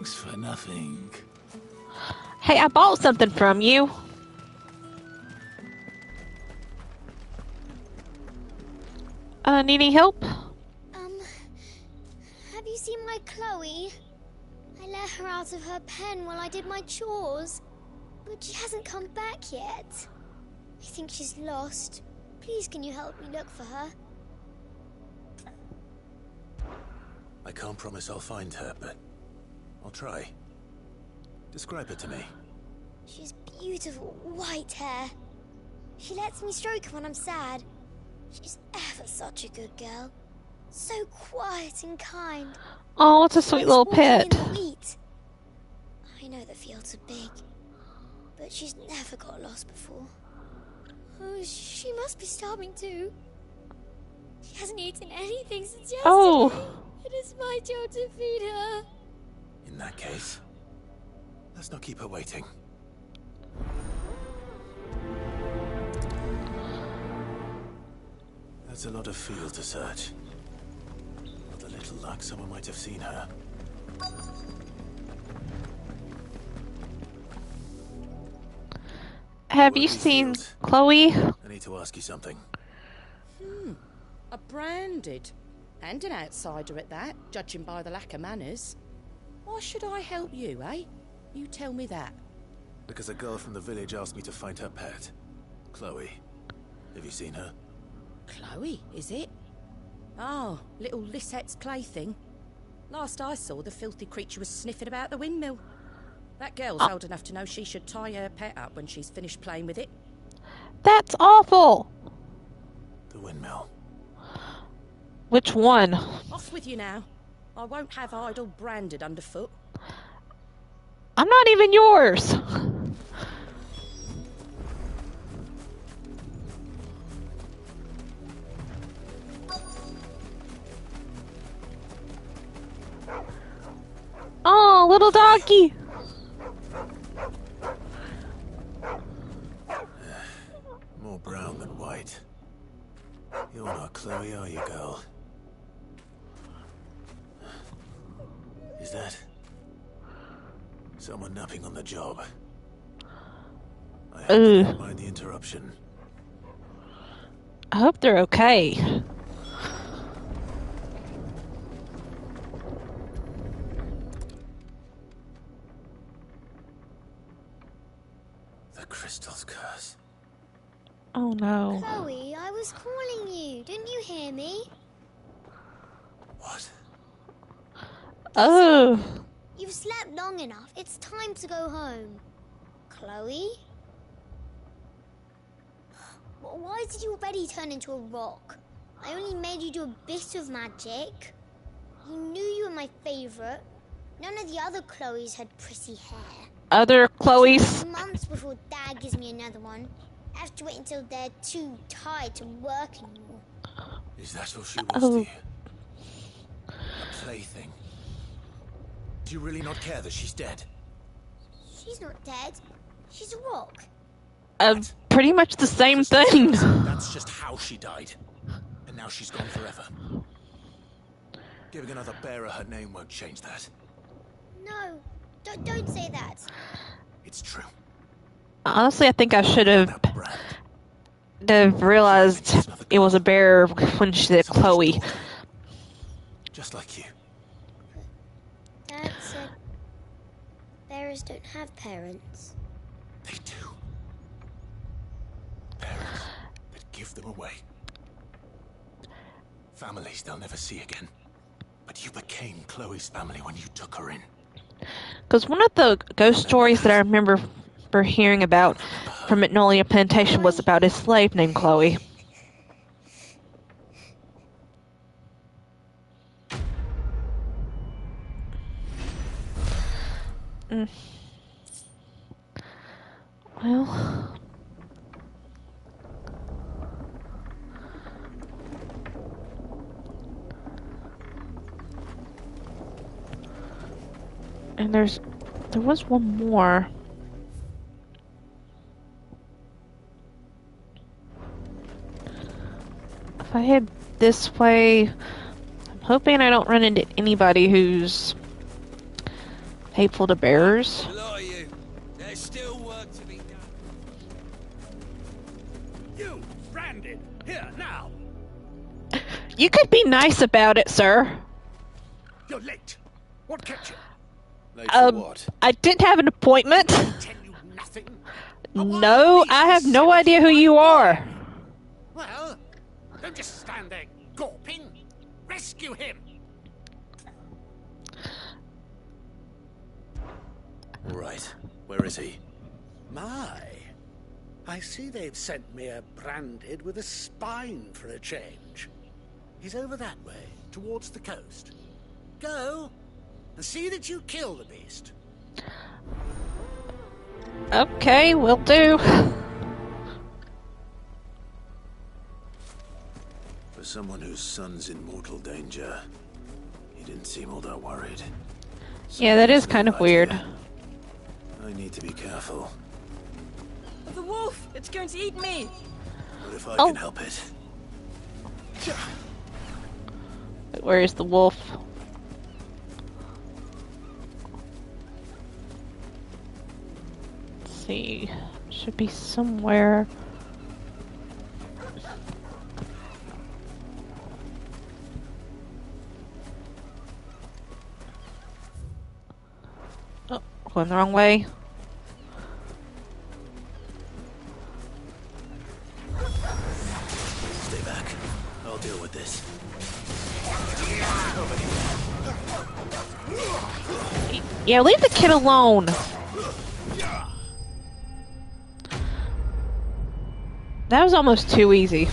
Thanks for nothing. Hey, I bought something from you. Need any help? Have you seen my Chloe? I let her out of her pen while I did my chores, but she hasn't come back yet. I think she's lost. Please, can you help me look for her? I can't promise I'll find her, but I'll try. Describe her to me. She's beautiful white hair. She lets me stroke her when I'm sad. She's ever such a good girl. So quiet and kind. Oh, it's a sweet little pet. In the wheat. I know the fields are big, but she's never got lost before. Oh, she must be starving too. She hasn't eaten anything since yesterday. Oh. It is my job to feed her. In that case, let's not keep her waiting. That's a lot of field to search. With a little luck, someone might have seen her. Have you seen Chloe? I need to ask you something. A branded. And an outsider at that, judging by the lack of manners. Why should I help you, eh? You tell me that. Because a girl from the village asked me to find her pet. Chloe. Have you seen her? Chloe, is it? Oh, little Lisette's plaything. Last I saw, the filthy creature was sniffing about the windmill. That girl's old enough to know she should tie her pet up when she's finished playing with it. That's awful. The windmill. Which one? Off with you now. I won't have idle branded underfoot. I'm not even yours. Oh, little doggy. More brown than white. You're not Chloe, are you, girl? Is that someone napping on the job? I hope you don't mind the interruption. I hope they're okay. The crystal's curse. Oh no. Chloe, I was calling you. Didn't you hear me? What? Oh. You've slept long enough. It's time to go home. Chloe? Why did you already turn into a rock? I only made you do a bit of magic. You knew you were my favorite. None of the other Chloes had pretty hair. Other Chloes? Months before Dad gives me another one. I have to wait until they're too tired to work anymore. Is that all she was to you? A plaything? Do you really not care that she's dead? She's not dead. She's a rock. Pretty much the same thing. That's just how she died. And now she's gone forever. Giving another bearer her name won't change that. No, don't say that. It's true. Honestly, I think I should have realized it was a bear when she said Chloe. Just like you. Dad said bears don't have parents. They do. Parents that give them away. Families they'll never see again. But you became Chloe's family when you took her in. Because one of the ghost stories that I remember hearing about from Magnolia Plantation was about a slave named Chloe. Well... And there was one more. If I head this way, I'm hoping I don't run into anybody who's Hateful to bearers. A lot of you. There's still work to be done. You, Brandon, here, now. You could be nice about it, sir. You're late. What kept you? Late for what? I didn't have an appointment. Tell you nothing? No, I have no idea who you are. Well, don't just stand there gawping. Rescue him. All right. Where is he? My, I see they've sent me a branded with a spine for a change. He's over that way, towards the coast. Go, and see that you kill the beast. Okay, will do. For someone whose son's in mortal danger, he didn't seem all that worried. Yeah, that is kind of weird. I need to be careful. The wolf! It's going to eat me! But if I can help it. Where is the wolf? Let's see. Should be somewhere. Oh, going the wrong way. Stay back. I'll deal with this. Yeah, leave the kid alone. That was almost too easy.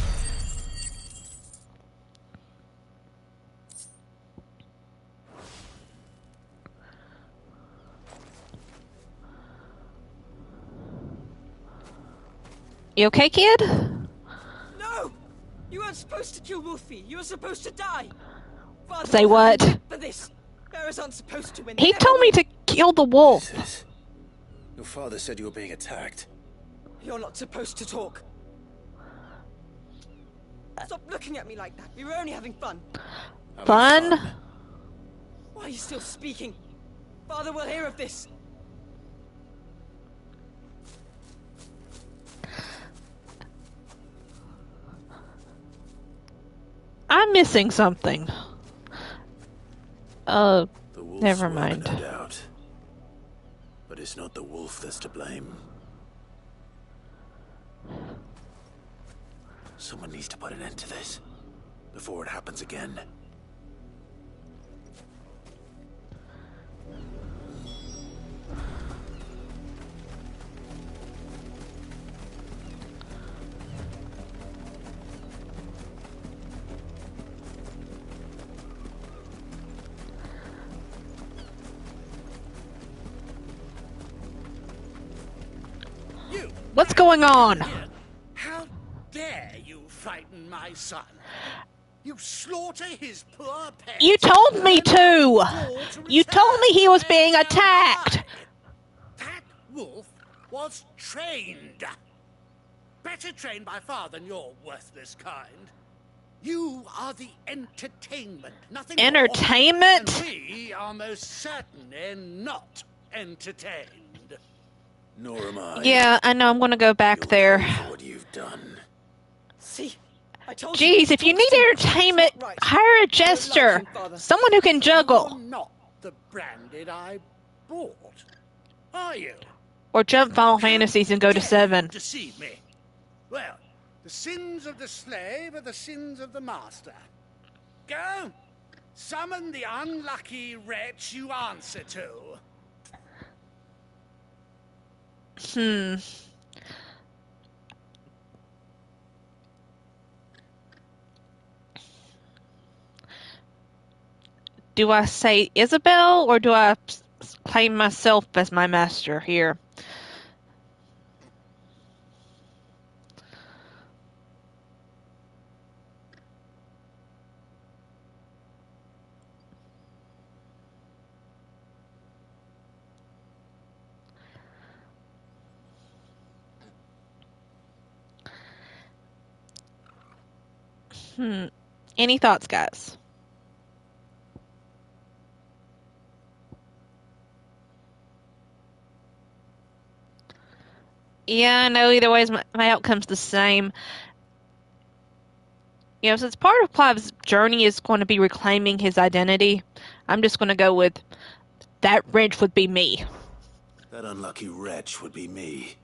You okay, kid? No! You weren't supposed to kill Wolfie. You were supposed to die. Father, Say what? For this. Bearers aren't supposed to win. He told me to kill the wolf. Your father said you were being attacked. You're not supposed to talk. Stop looking at me like that. We were only having fun. Fun? Why are you still speaking? Father will hear of this. I'm missing something. Never mind. No doubt. But it's not the wolf that's to blame. Someone needs to put an end to this before it happens again. What's going on? How dare you frighten my son? You slaughter his poor pet. You told me to! You told me he was being attacked! That wolf was trained. Better trained by far than your worthless kind. You are the entertainment, nothing Entertainment? more. And we are most certainly not entertained. Nor am I. Yeah, I know, I'm gonna go back there. What you've done. See, I told you. Jeez, if you need entertainment, hire a jester. Someone who can juggle. You're not the branded I bought, are you? Or jump Final Fantasies and go to 7. Deceive me. Well, the sins of the slave are the sins of the master. Go, summon the unlucky wretch you answer to. Do I say Isabel, or do I claim myself as my master here? Any thoughts, guys? Yeah, I know. Either way, my outcome's the same. You know, since part of Clive's journey is going to be reclaiming his identity, I'm just going to go with that wrench would be me. That unlucky wretch would be me.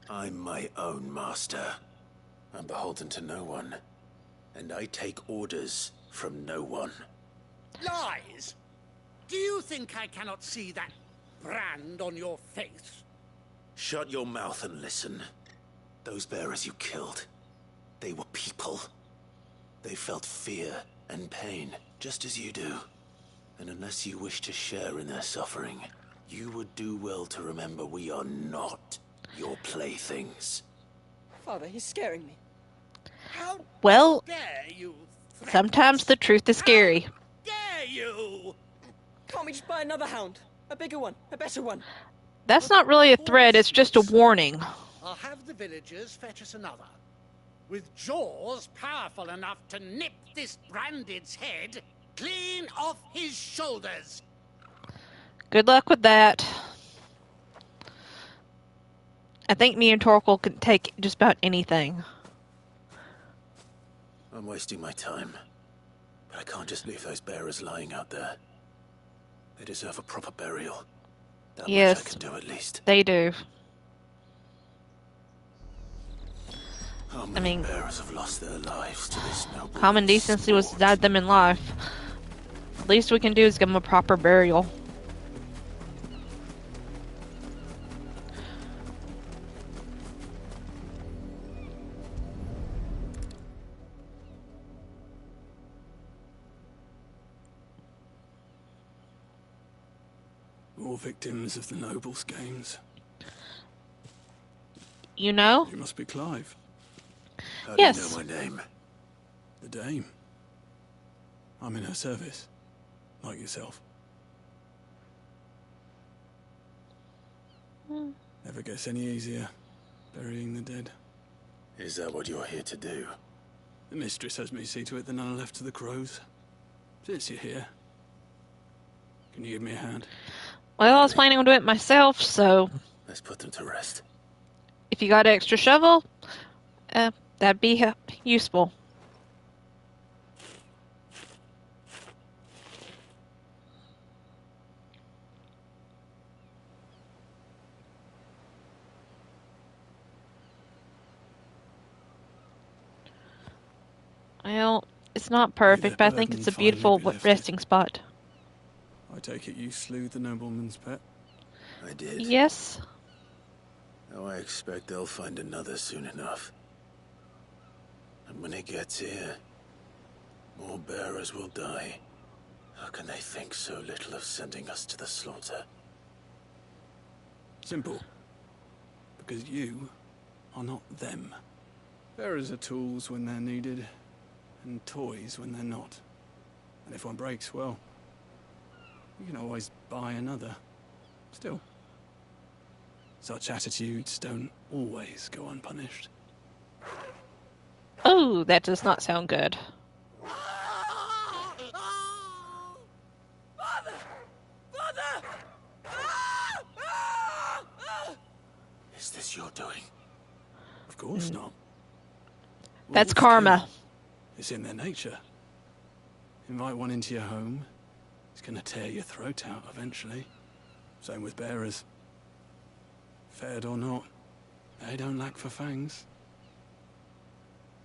I'm my own master. I'm beholden to no one. And I take orders from no one. Lies! Do you think I cannot see that brand on your face? Shut your mouth and listen. Those bearers you killed, they were people. They felt fear and pain, just as you do. And unless you wish to share in their suffering, you would do well to remember we are not your playthings. Father, he's scaring me. How Well, dare you? sometimes the truth is scary. Dare you? Can't we just buy another hound? A bigger one, a better one. That's not really a threat, it's just a warning. I'll have the villagers fetch us another. With jaws powerful enough to nip this Branded's head clean off his shoulders. Good luck with that. I think me and Torkel could take just about anything. I'm wasting my time. But I can't just leave those bearers lying out there. They deserve a proper burial. That Yes, much I can do at least. they do. How many bearers have lost their lives to this noble Common decency was to die them in life. The least we can do is give them a proper burial. More victims of the nobles' games. You know? You must be Clive. How Yes. do you know my name? The Dame. I'm in her service, like yourself. Never gets any easier, burying the dead. Is that what you're here to do? The mistress has me see to it that none are left to the crows. Since you're here, can you give me a hand? Well, I was planning on doing it myself, so Let's put them to rest. if you got an extra shovel, that'd be useful. Well, it's not perfect, but I think it's a beautiful resting spot. I take it you slew the nobleman's pet? I did. Yes. Now I expect they'll find another soon enough. And when it gets here, more bearers will die. How can they think so little of sending us to the slaughter? Simple. Because you are not them. Bearers are tools when they're needed, and toys when they're not. And if one breaks, well, you can always buy another. Still, such attitudes don't always go unpunished. Oh, that does not sound good. Is this your doing? Of course not. That's Wolves karma. kill. It's in their nature. Invite one into your home, it's gonna tear your throat out eventually. Same with bearers. Fed or not, they don't lack for fangs.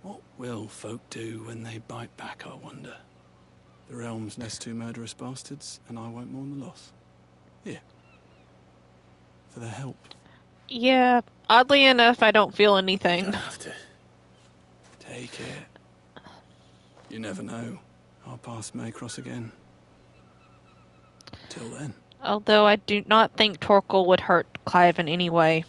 What will folk do when they bite back, I wonder? The realm's nest two murderous bastards, and I won't mourn the loss. Here. For their help. Yeah, oddly enough, I don't feel anything. Take it. You never know. Our paths may cross again. Till then. Although I do not think Torkel would hurt Clive in any way.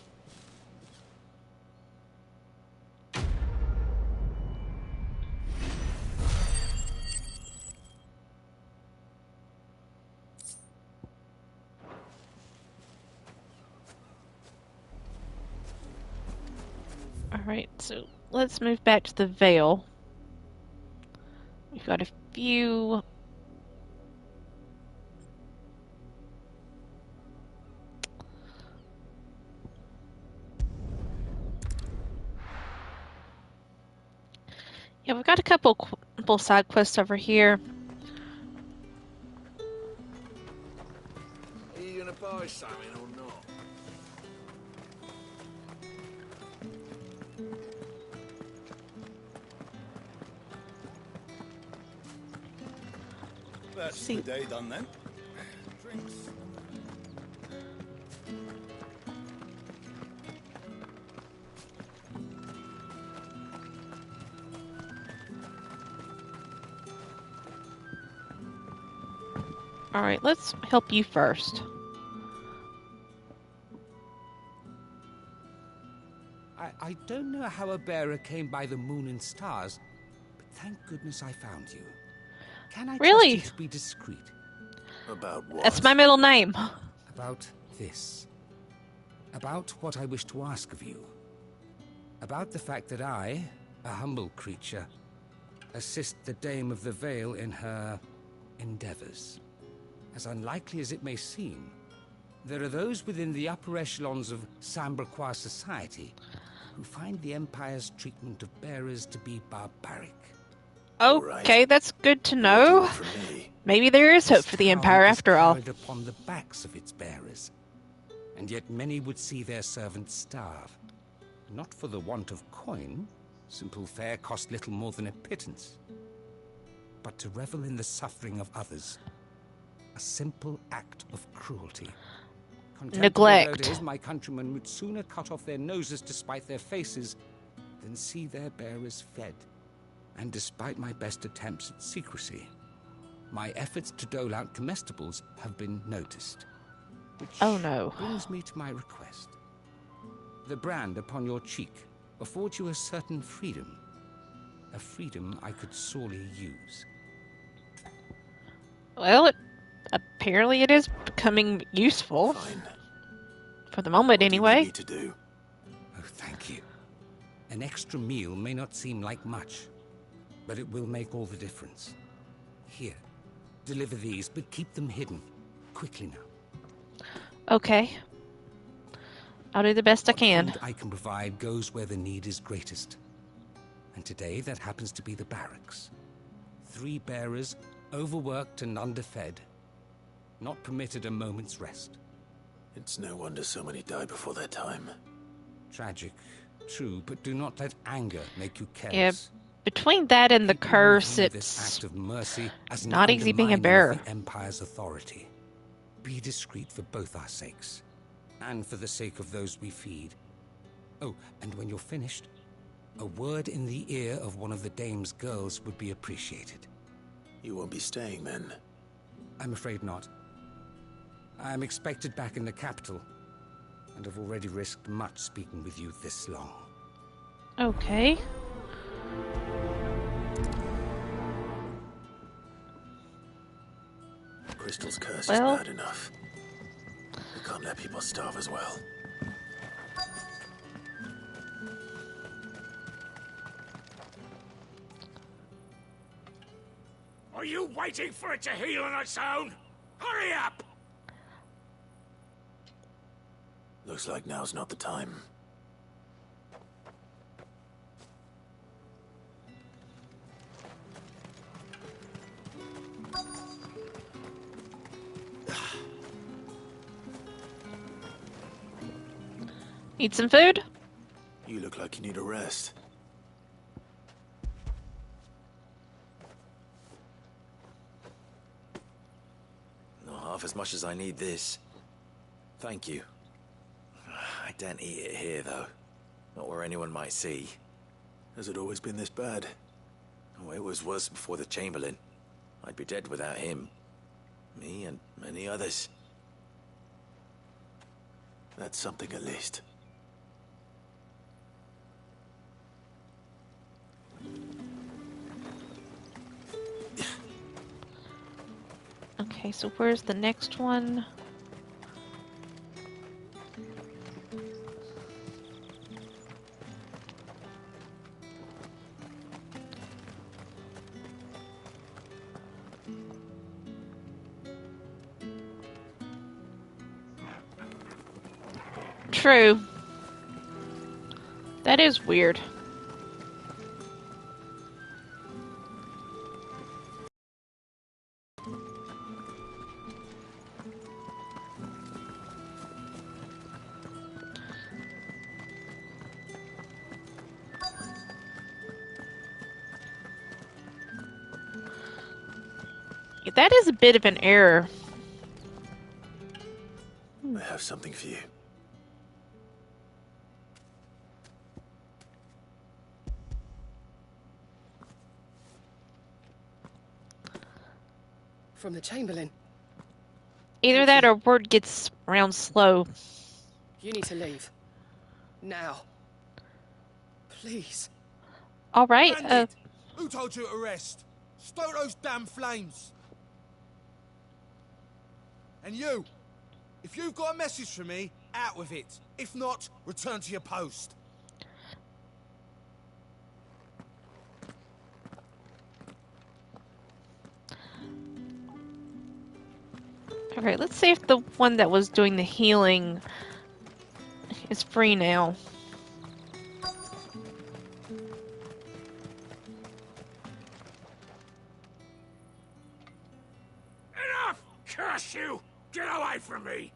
Alright, so let's move back to the Vale. We've got a few... Yeah, we've got a couple side quests over here. Are you gonna buy something or not? That's the day done then. Drinks. Alright, let's help you first. I don't know how a bearer came by the moon and stars, but thank goodness I found you. Can I Really? trust you to be discreet? About what? That's my middle name. About this. About what I wish to ask of you. About the fact that I, a humble creature, assist the Dame of the Vale in her endeavors. As unlikely as it may seem, there are those within the upper echelons of Samberquois society who find the Empire's treatment of bearers to be barbaric. Okay, that's good to know. Maybe there is hope for the Empire after all. Carried upon the backs of its bearers, and yet many would see their servants starve. Not for the want of coin, simple fare cost little more than a pittance, but to revel in the suffering of others. A simple act of cruelty. Neglect. Though it is, my countrymen would sooner cut off their noses to spite their faces than see their bearers fed. And despite my best attempts at secrecy, my efforts to dole out comestibles have been noticed. Which oh no. brings me to my request. The brand upon your cheek affords you a certain freedom. A freedom I could sorely use. Well, apparently it is becoming useful. Fine. For the moment, anyway. What do you need to do? Oh, thank you. An extra meal may not seem like much, but it will make all the difference. Here, deliver these, but keep them hidden. Quickly now. Okay. I'll do the best I can. What food I can provide goes where the need is greatest. And today, that happens to be the barracks. 3 bearers, overworked and underfed, not permitted a moment's rest. It's no wonder so many die before their time. Tragic, true, but do not let anger make you careless. Yeah, between that and the curse, This it's act of mercy as an not easy being a undermining bearer. of the Empire's authority. Be discreet for both our sakes, and for the sake of those we feed. Oh, and when you're finished, a word in the ear of one of the Dame's girls would be appreciated. You won't be staying then? I'm afraid not. I am expected back in the capital, and have already risked much speaking with you this long. Okay. Crystal's curse Well. is bad enough. We can't let people starve as well. Are you waiting for it to heal on its own? Hurry up! Looks like now's not the time. Need some food? You look like you need a rest. Not half as much as I need this. Thank you. I daren't eat it here, though. Not where anyone might see. Has it always been this bad? Oh, it was worse before the Chamberlain. I'd be dead without him. Me and many others. That's something at least. Okay, so where's the next one? True. That is weird. That is a bit of an error. I have something for you. From the Chamberlain. Either that or word gets around slow. You need to leave. Now. Please. All right. Bandit! Who told you to rest? Stoke those damn flames. And you, if you've got a message for me, out with it. If not, return to your post. Okay, let's see if the one that was doing the healing is free now. Enough! Curse you! Get away from me!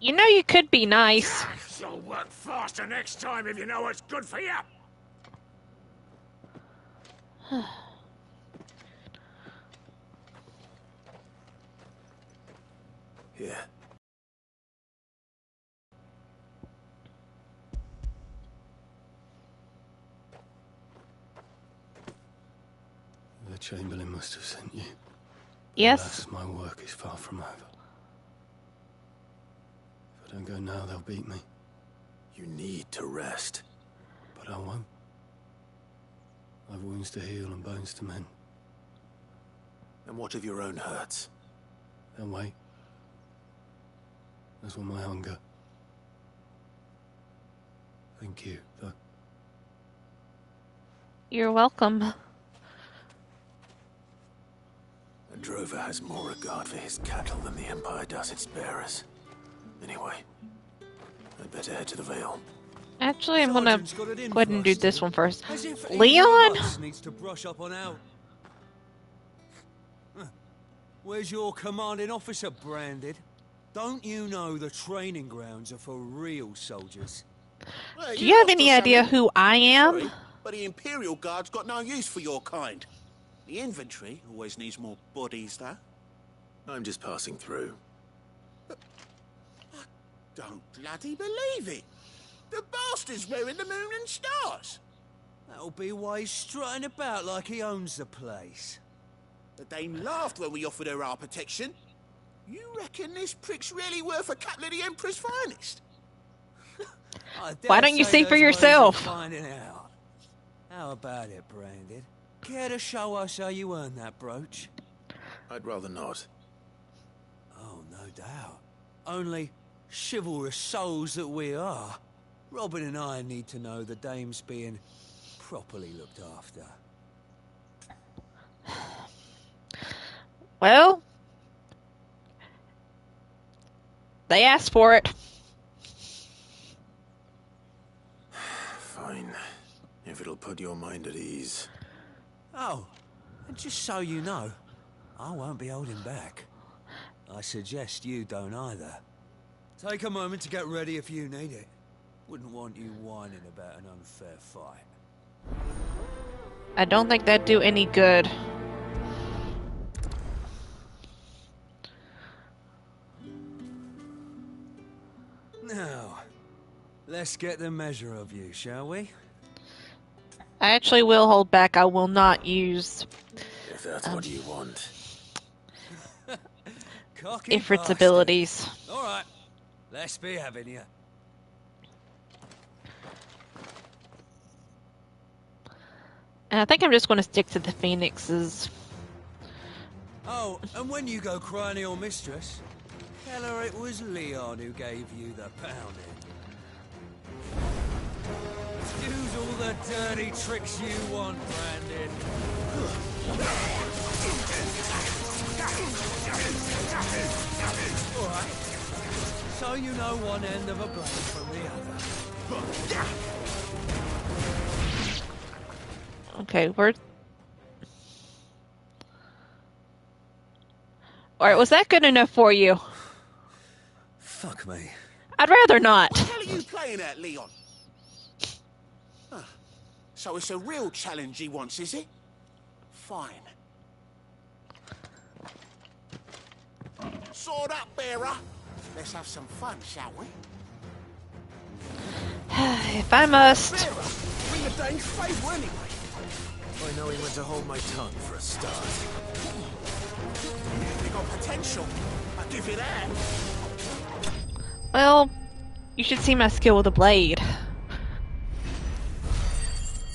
You know you could be nice. You'll work faster next time if you know what's good for you. Here. The Chamberlain must have sent you. Yes. Alas, my work is far from over. If I don't go now, they'll beat me. You need to rest. But I won't. I've wounds to heal and bones to mend. And what of your own hurts? They'll wait. As will my hunger. Thank you, though. You're welcome. A drover has more regard for his cattle than the Empire does its bearers. Anyway, I'd better head to the Vale. Actually, I'm gonna Sergeant's got it in go ahead and for do us. this one first. As if Leon? either of us needs to brush up on our... Where's your commanding officer branded? Don't you know the training grounds are for real soldiers? Well, Do you have lost any us idea something. who I am? Sorry, but the Imperial Guard's got no use for your kind. The infantry always needs more bodies, though. I'm just passing through. Don't bloody believe it. The bastard's wearing the moon and stars. That'll be why he's strutting about like he owns the place. The Dame laughed when we offered her our protection. You reckon this prick's really worth a couple of the Emperor's finest? Why don't you see for yourself? Finding out. How about it, Branded? Care to show us how you earned that brooch? I'd rather not. Oh, no doubt. Only chivalrous souls that we are, Robin and I need to know the Dame's being properly looked after. Well, they asked for it. Fine. If it'll put your mind at ease. Oh, and just so you know, I won't be holding back. I suggest you don't either. Take a moment to get ready if you need it. Wouldn't want you whining about an unfair fight. I don't think that'd do any good. Now, let's get the measure of you, shall we? I actually will hold back. I will not use If that's what you want. Cocky Ifrit's bastard. abilities. All right, let's be having you. And I think I'm just going to stick to the Phoenixes. Oh, and when you go crying to your mistress, tell her it was Leon who gave you the pounding. Use all the dirty tricks you want, Brandon. All right. So you know one end of a blade from the other. Okay, we're... Alright, was that good enough for you? Fuck me. I'd rather not. What the hell are you playing at, Leon? So it's a real challenge he wants, is it? fine. Sword up, bearer. Let's have some fun, shall we? If I must. Bring the Dane's favour anyway. I know he went to hold my tongue for a start. We got potential. I'll give you that. Well, you should see my skill with a blade.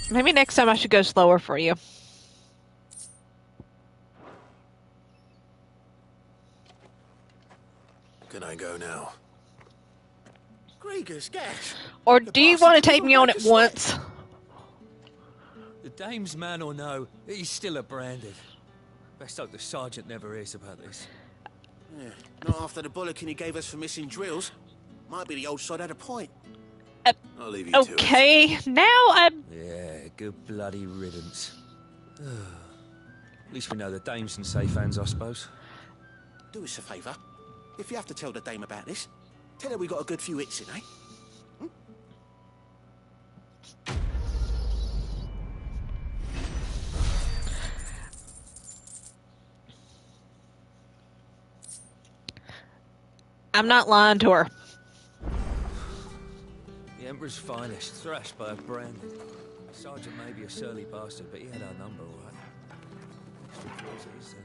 Maybe next time I should go slower for you. Can I go now? Gregor's gas. Or do you want to take me on at once? The dame's man or no, he's still a branded. Best hope the sergeant never hears about this. Yeah, not after the bollocking he gave us for missing drills. Might be the old sod had a point. I'll leave you to it. Okay, now I'm... Yeah, good bloody riddance. At least we know the dame's in safe hands, I suppose. Do us a favour. If you have to tell the dame about this, tell her we got a good few hits in, eh? I'm not lying to her. The Emperor's finest, thrashed by a branded. Sergeant may be a surly bastard, but he had our number, all right. Extra claws it is, then.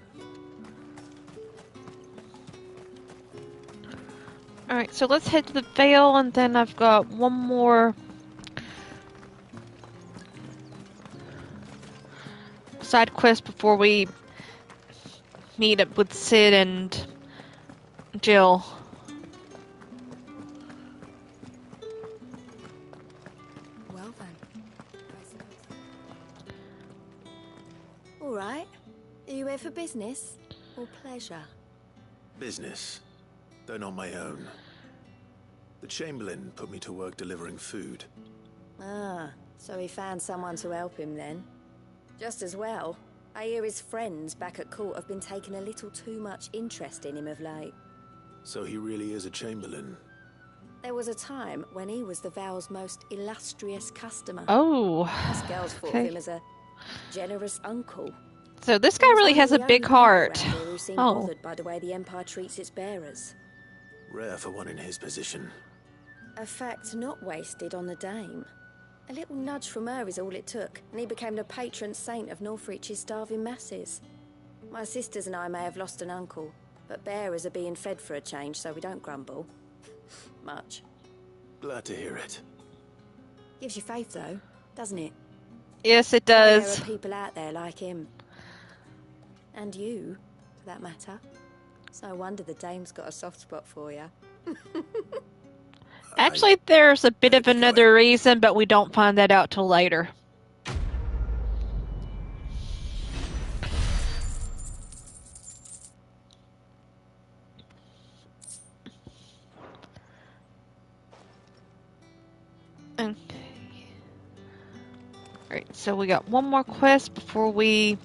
Alright, so let's head to the Vale, and then I've got one more side quest before we meet up with Sid and Jill. Well then. All right. Are you here for business or pleasure? Business, though not my own. The Chamberlain put me to work delivering food. Ah, so he found someone to help him then. Just as well. I hear his friends back at court have been taking a little too much interest in him of late. So he really is a Chamberlain. There was a time when he was the Vale's most illustrious customer. Oh, Us girls thought okay. of him as a generous uncle. So this guy really has a big heart. Who seem Oh. bothered by the way the Empire treats its bearers. Rare for one in his position. A fact not wasted on the dame. A little nudge from her is all it took, and he became the patron saint of Northreach's starving masses. My sisters and I may have lost an uncle, but bearers are being fed for a change, so we don't grumble. Much. Glad to hear it. Gives you faith, though, doesn't it? Yes, it There does. are people out there like him. And you, for that matter. It's no wonder the dame's got a soft spot for you. Actually, there's a bit of another reason, but we don't find that out till later. Okay. Alright, so we got one more quest before we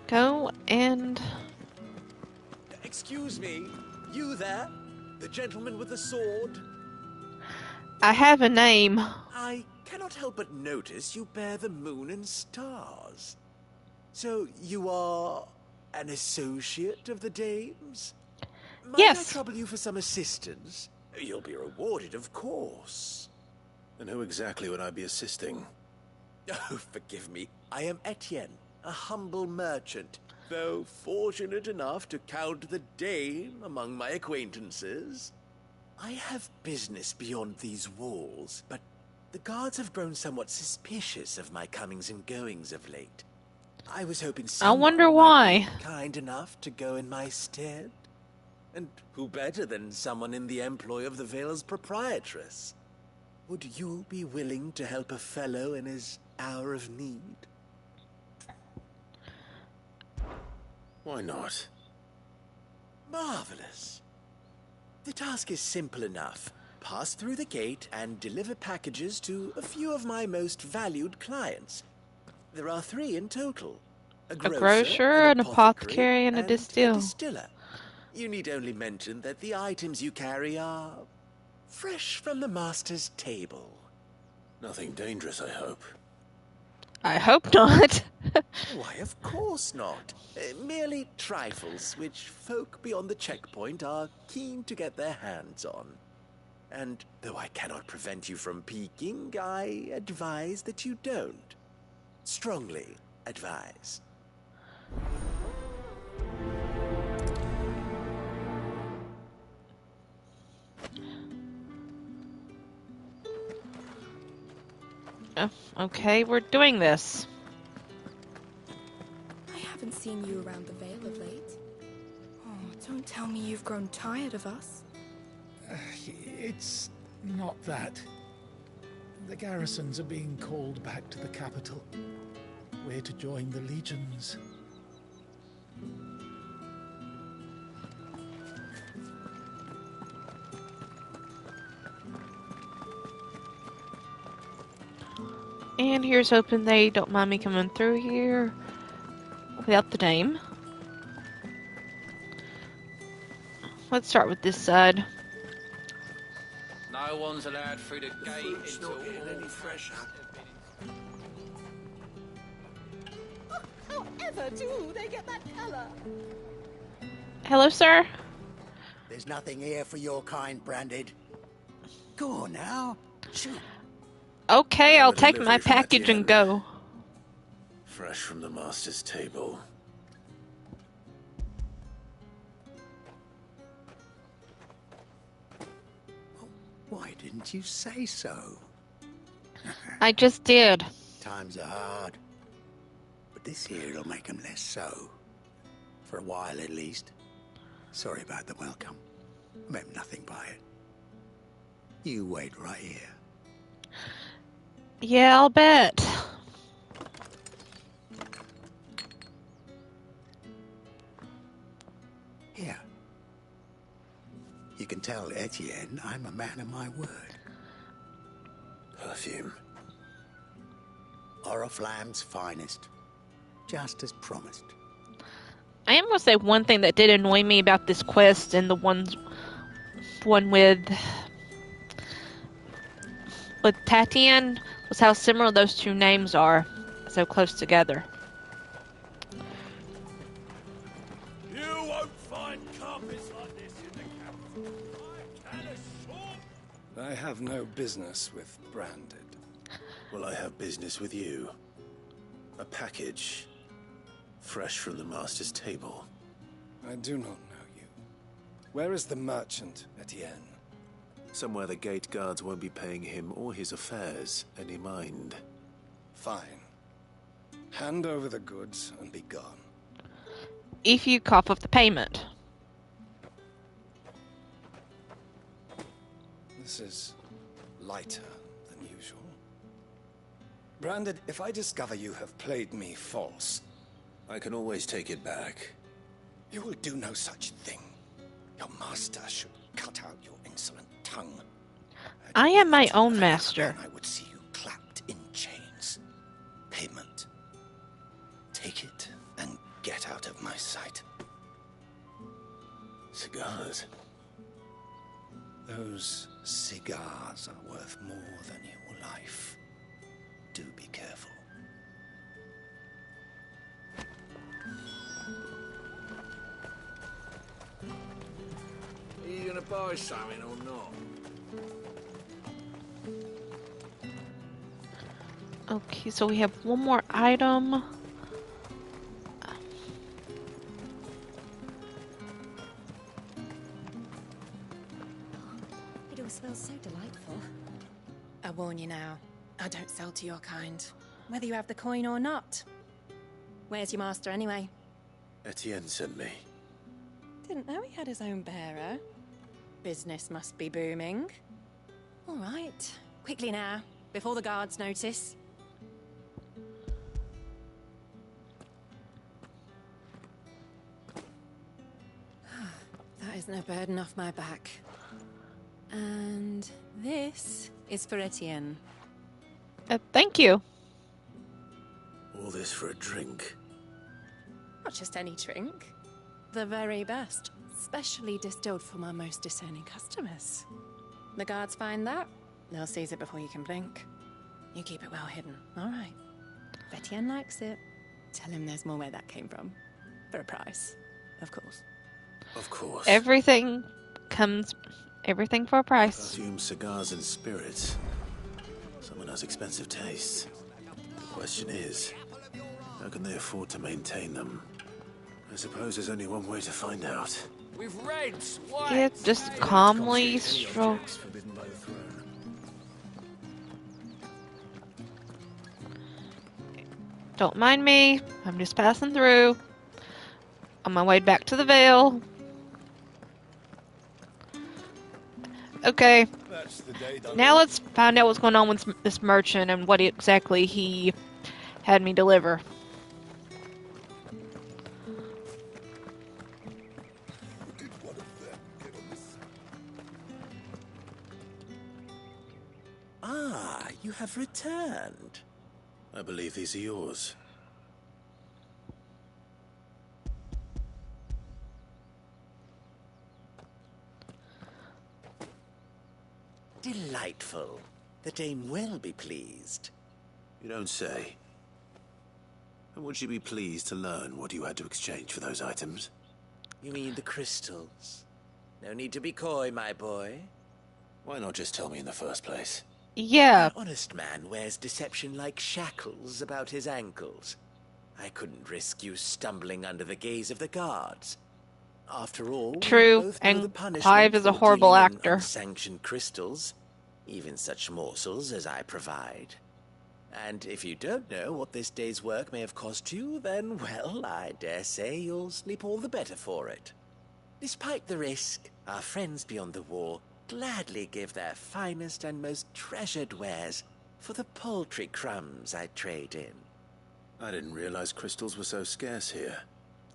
go, and... Excuse me, you there? The gentleman with the sword? I have a name. I cannot help but notice you bear the moon and stars. So you are an associate of the dame's? Might Yes. I trouble you for some assistance? You'll be rewarded, of course. And who exactly would I be assisting? Oh, forgive me. I am Etienne, a humble merchant, though fortunate enough to count the dame among my acquaintances. I have business beyond these walls, but the guards have grown somewhat suspicious of my comings and goings of late. I was hoping someone wonder might why. be kind enough to go in my stead. And who better than someone in the employ of the Vale's proprietress? Would you be willing to help a fellow in his hour of need? Why not? Marvelous. The task is simple enough. Pass through the gate and deliver packages to a few of my most valued clients. There are 3 in total. A grocer, an apothecary, and a distiller. distiller. You need only mention that the items you carry are fresh from the master's table. Nothing dangerous, I hope. I hope not. Why course not. Merely trifles which folk beyond the checkpoint are keen to get their hands on. And though I cannot prevent you from peeking, I advise that you don't. Strongly advise. Oh, okay, we're doing this. I haven't seen you around the Vale of late. Oh, don't tell me you've grown tired of us. It's not that. The garrisons are being called back to the capital. We're to join the legions. And here's hoping they don't mind me coming through here without the name. Let's start with this side. No one's allowed through the gate until all any fresher. However do they get that colour? Hello, sir. There's nothing here for your kind, Branded. Go on now. Shoot. Okay, I'll take my package and go. Fresh from the master's table. Why didn't you say so? I just did. Times are hard. But this here'll make 'em less so. For a while, at least. Sorry about the welcome. Meant nothing by it. You wait right here. Yeah, I'll bet. Here. You can tell Etienne I'm a man of my word. Perfume. Oriflamme's finest. Just as promised. I am gonna say one thing that did annoy me about this quest and the one with Tatian was how similar those two names are, so close together. You won't find carpets like this in the capital. I can assure. I have no business with Branded. Well, I have business with you. A package. Fresh from the master's table. I do not know you. Where is the merchant, Etienne? Somewhere the gate guards won't be paying him or his affairs any mind. Fine. Hand over the goods and be gone. If you cough up the payment. This is lighter than usual. Branded, if I discover you have played me false... I can always take it back. You will do no such thing. Your master should cut out your insolent tongue. I am my own master. I would see you clapped in chains. Payment. Take it and get out of my sight. Cigars. Those cigars are worth more than your life. Do be careful. Are you gonna buy something or not? Okay, so we have one more item. It all smells so delightful. I warn you now, I don't sell to your kind, whether you have the coin or not. Where's your master anyway? Etienne sent me. Didn't know he had his own bearer. Business must be booming. All right, quickly now, before the guards notice. That is no burden off my back. And this is for Etienne. Thank you. All this for a drink. Not just any drink. The very best. Specially distilled for my most discerning customers. The guards find that, they'll seize it before you can blink. You keep it well hidden, all right. Etienne likes it. Tell him there's more where that came from. For a price, of course. Of course. Everything for a price. Perfume, cigars, and spirits. Someone has expensive tastes. The question is, how can they afford to maintain them? I suppose there's only one way to find out. With reds, Yeah, just calmly stroll. Forbidden by the throne. Don't mind me. I'm just passing through. On my way back to the Vale. Okay. Now let's find out what's going on with this merchant and what exactly he had me deliver. Ah, you have returned. I believe these are yours. Delightful. The dame will be pleased. You don't say. And would she be pleased to learn what you had to exchange for those items? You mean the crystals? No need to be coy, my boy. Why not just tell me in the first place? Yeah. An honest man wears deception like shackles about his ankles. I couldn't risk you stumbling under the gaze of the guards. After all, True, we both know the and punishment Clive is a for horrible dealing in actor. Unsanctioned crystals, even such morsels as I provide. And if you don't know what this day's work may have cost you, then, well, I dare say you'll sleep all the better for it. Despite the risk, our friends beyond the wall gladly give their finest and most treasured wares for the paltry crumbs I trade in. I didn't realize crystals were so scarce here.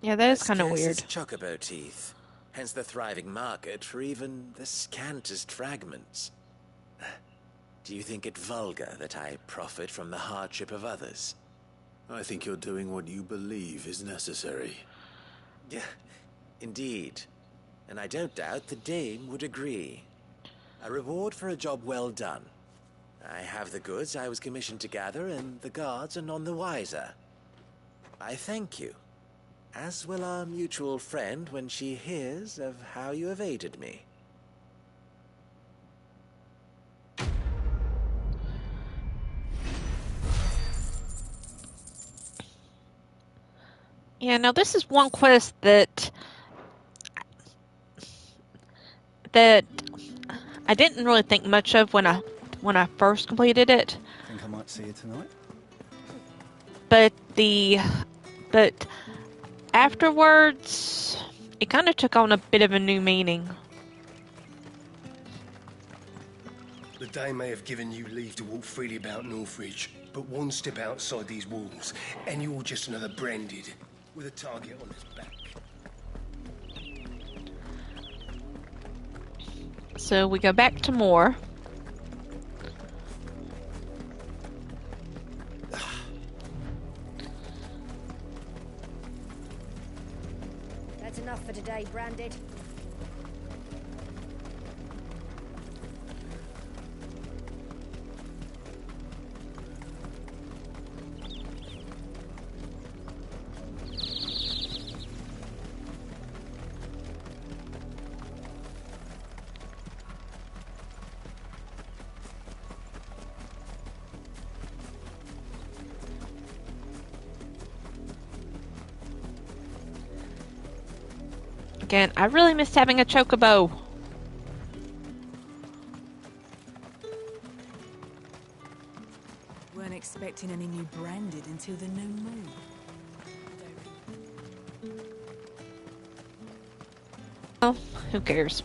Yeah, that is As kind of scarce weird. as chocobo teeth, hence the thriving market for even the scantest fragments. Do you think it vulgar that I profit from the hardship of others? I think you're doing what you believe is necessary. Yeah, indeed. And I don't doubt the dame would agree. A reward for a job well done. I have the goods I was commissioned to gather, and the guards are none the wiser. I thank you, as will our mutual friend when she hears of how you have aided me. Yeah, now this is one quest that I didn't really think much of when I first completed it. Think I might see you tonight? But afterwards, it kind of took on a bit of a new meaning. The Dame may have given you leave to walk freely about Northridge, but one step outside these walls, and you're just another branded with a target on his back. So we go back to Moore. That's enough for today, Branded. Again, I really missed having a chocobo. Weren't expecting any new Branded until the new moon. Well, who cares?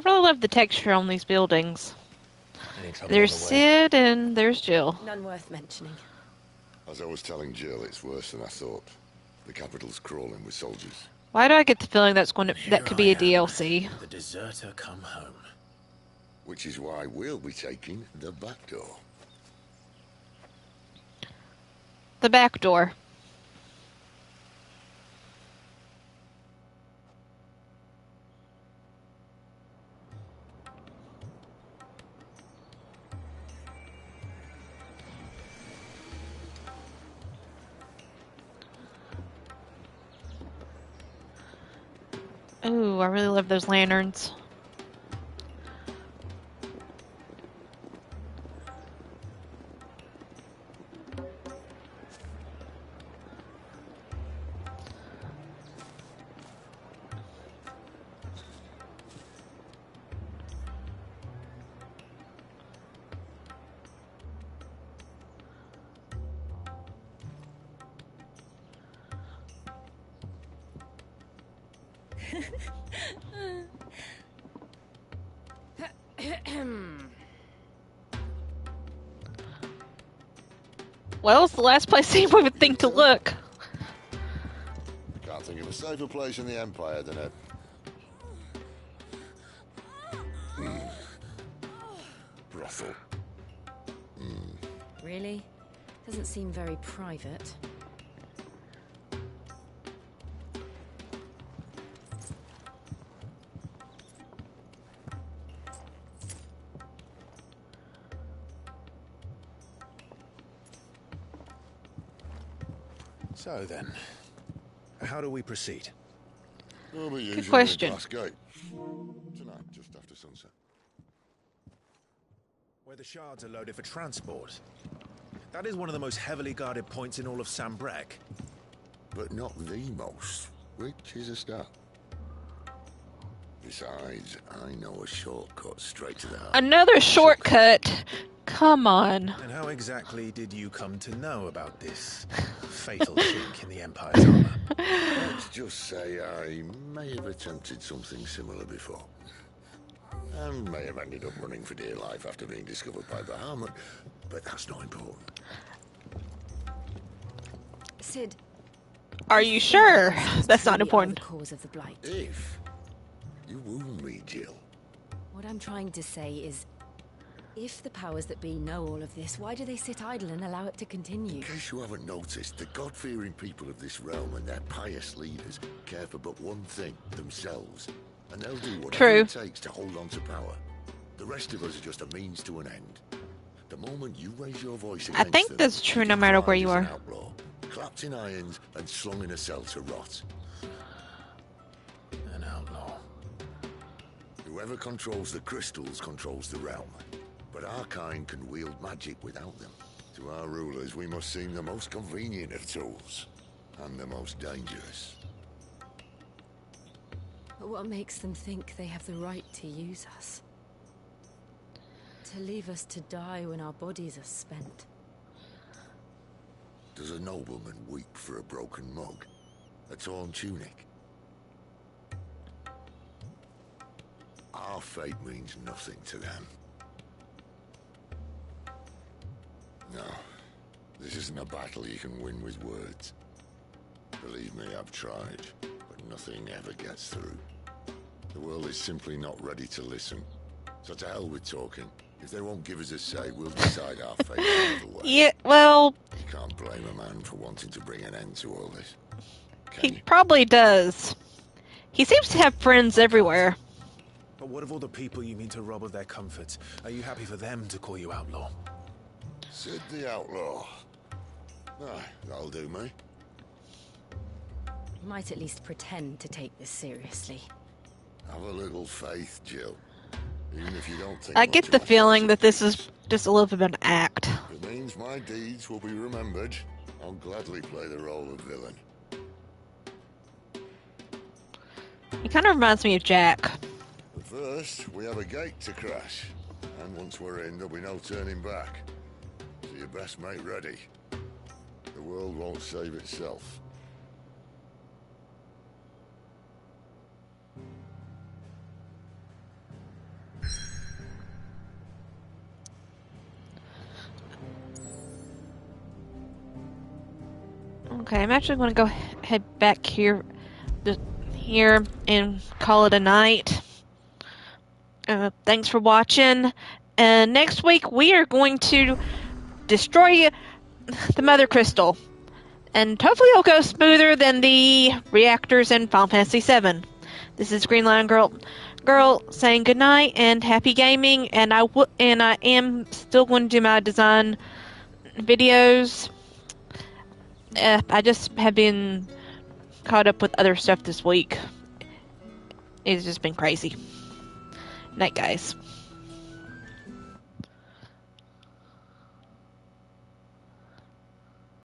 really love the texture on these buildings. There's Sid and there's Jill. None worth mentioning. As I was telling Jill, it's worse than I thought. The capital's crawling with soldiers. Why do I get the feeling that could be a DLC? The deserter come home. Which is why we'll be taking the back door. The back door. Ooh, I really love those lanterns. Well, it's the last place anyone would think to look. Can't think of a safer place in the Empire than it. Brothel. Really? Doesn't seem very private. So then, how do we proceed? Good question. Tonight, just after sunset. Where the shards are loaded for transport. That is one of the most heavily guarded points in all of Sambrek. But not the most, which is a start. Besides, I know a shortcut straight to the heart. Another shortcut? Come on. And how exactly did you come to know about this fatal chink in the Empire's armor? Let's just say I may have attempted something similar before. And may have ended up running for dear life after being discovered by Bahamut, but that's not important. Sid. Are you sure? That's not important. The cause of the blight. If you wound me, Jill. What I'm trying to say is, if the powers that be know all of this, why do they sit idle and allow it to continue? In case you haven't noticed, the God-fearing people of this realm and their pious leaders care for but one thing, themselves. And they'll do whatever it takes to hold on to power. The rest of us are just a means to an end. The moment you raise your voice against I think them, that's true no matter where you are. Outlaw, clapped in irons and slung in a cell to rot. An outlaw. Whoever controls the crystals controls the realm. But our kind can wield magic without them. To our rulers, we must seem the most convenient of tools. And the most dangerous. But what makes them think they have the right to use us? To leave us to die when our bodies are spent? Does a nobleman weep for a broken mug? A torn tunic? Our fate means nothing to them. No, this isn't a battle you can win with words. Believe me, I've tried, but nothing ever gets through. The world is simply not ready to listen. So to hell with talking. If they won't give us a say, we'll decide our fate another way. Yeah, well... You can't blame a man for wanting to bring an end to all this. He probably does. He seems to have friends everywhere. But what of all the people you mean to rob of their comforts? Are you happy for them to call you outlaw? Sid the Outlaw. Aye, that'll do me. You might at least pretend to take this seriously. Have a little faith, Jill. Even if you don't think I get the feeling that this is just a little bit of an act. If it means my deeds will be remembered, I'll gladly play the role of villain. He kind of reminds me of Jack. But first, we have a gate to crash. And once we're in, there'll be no turning back. So you best make ready. The world won't save itself. Okay, I'm actually going to go head back here and call it a night. Thanks for watching. And next week we are going to destroy the Mother Crystal. And hopefully it'll go smoother than the reactors in Final Fantasy VII. This is Green Lion Girl saying goodnight and happy gaming. And I am still going to do my design videos. I just have been caught up with other stuff this week. It's just been crazy. Night, guys.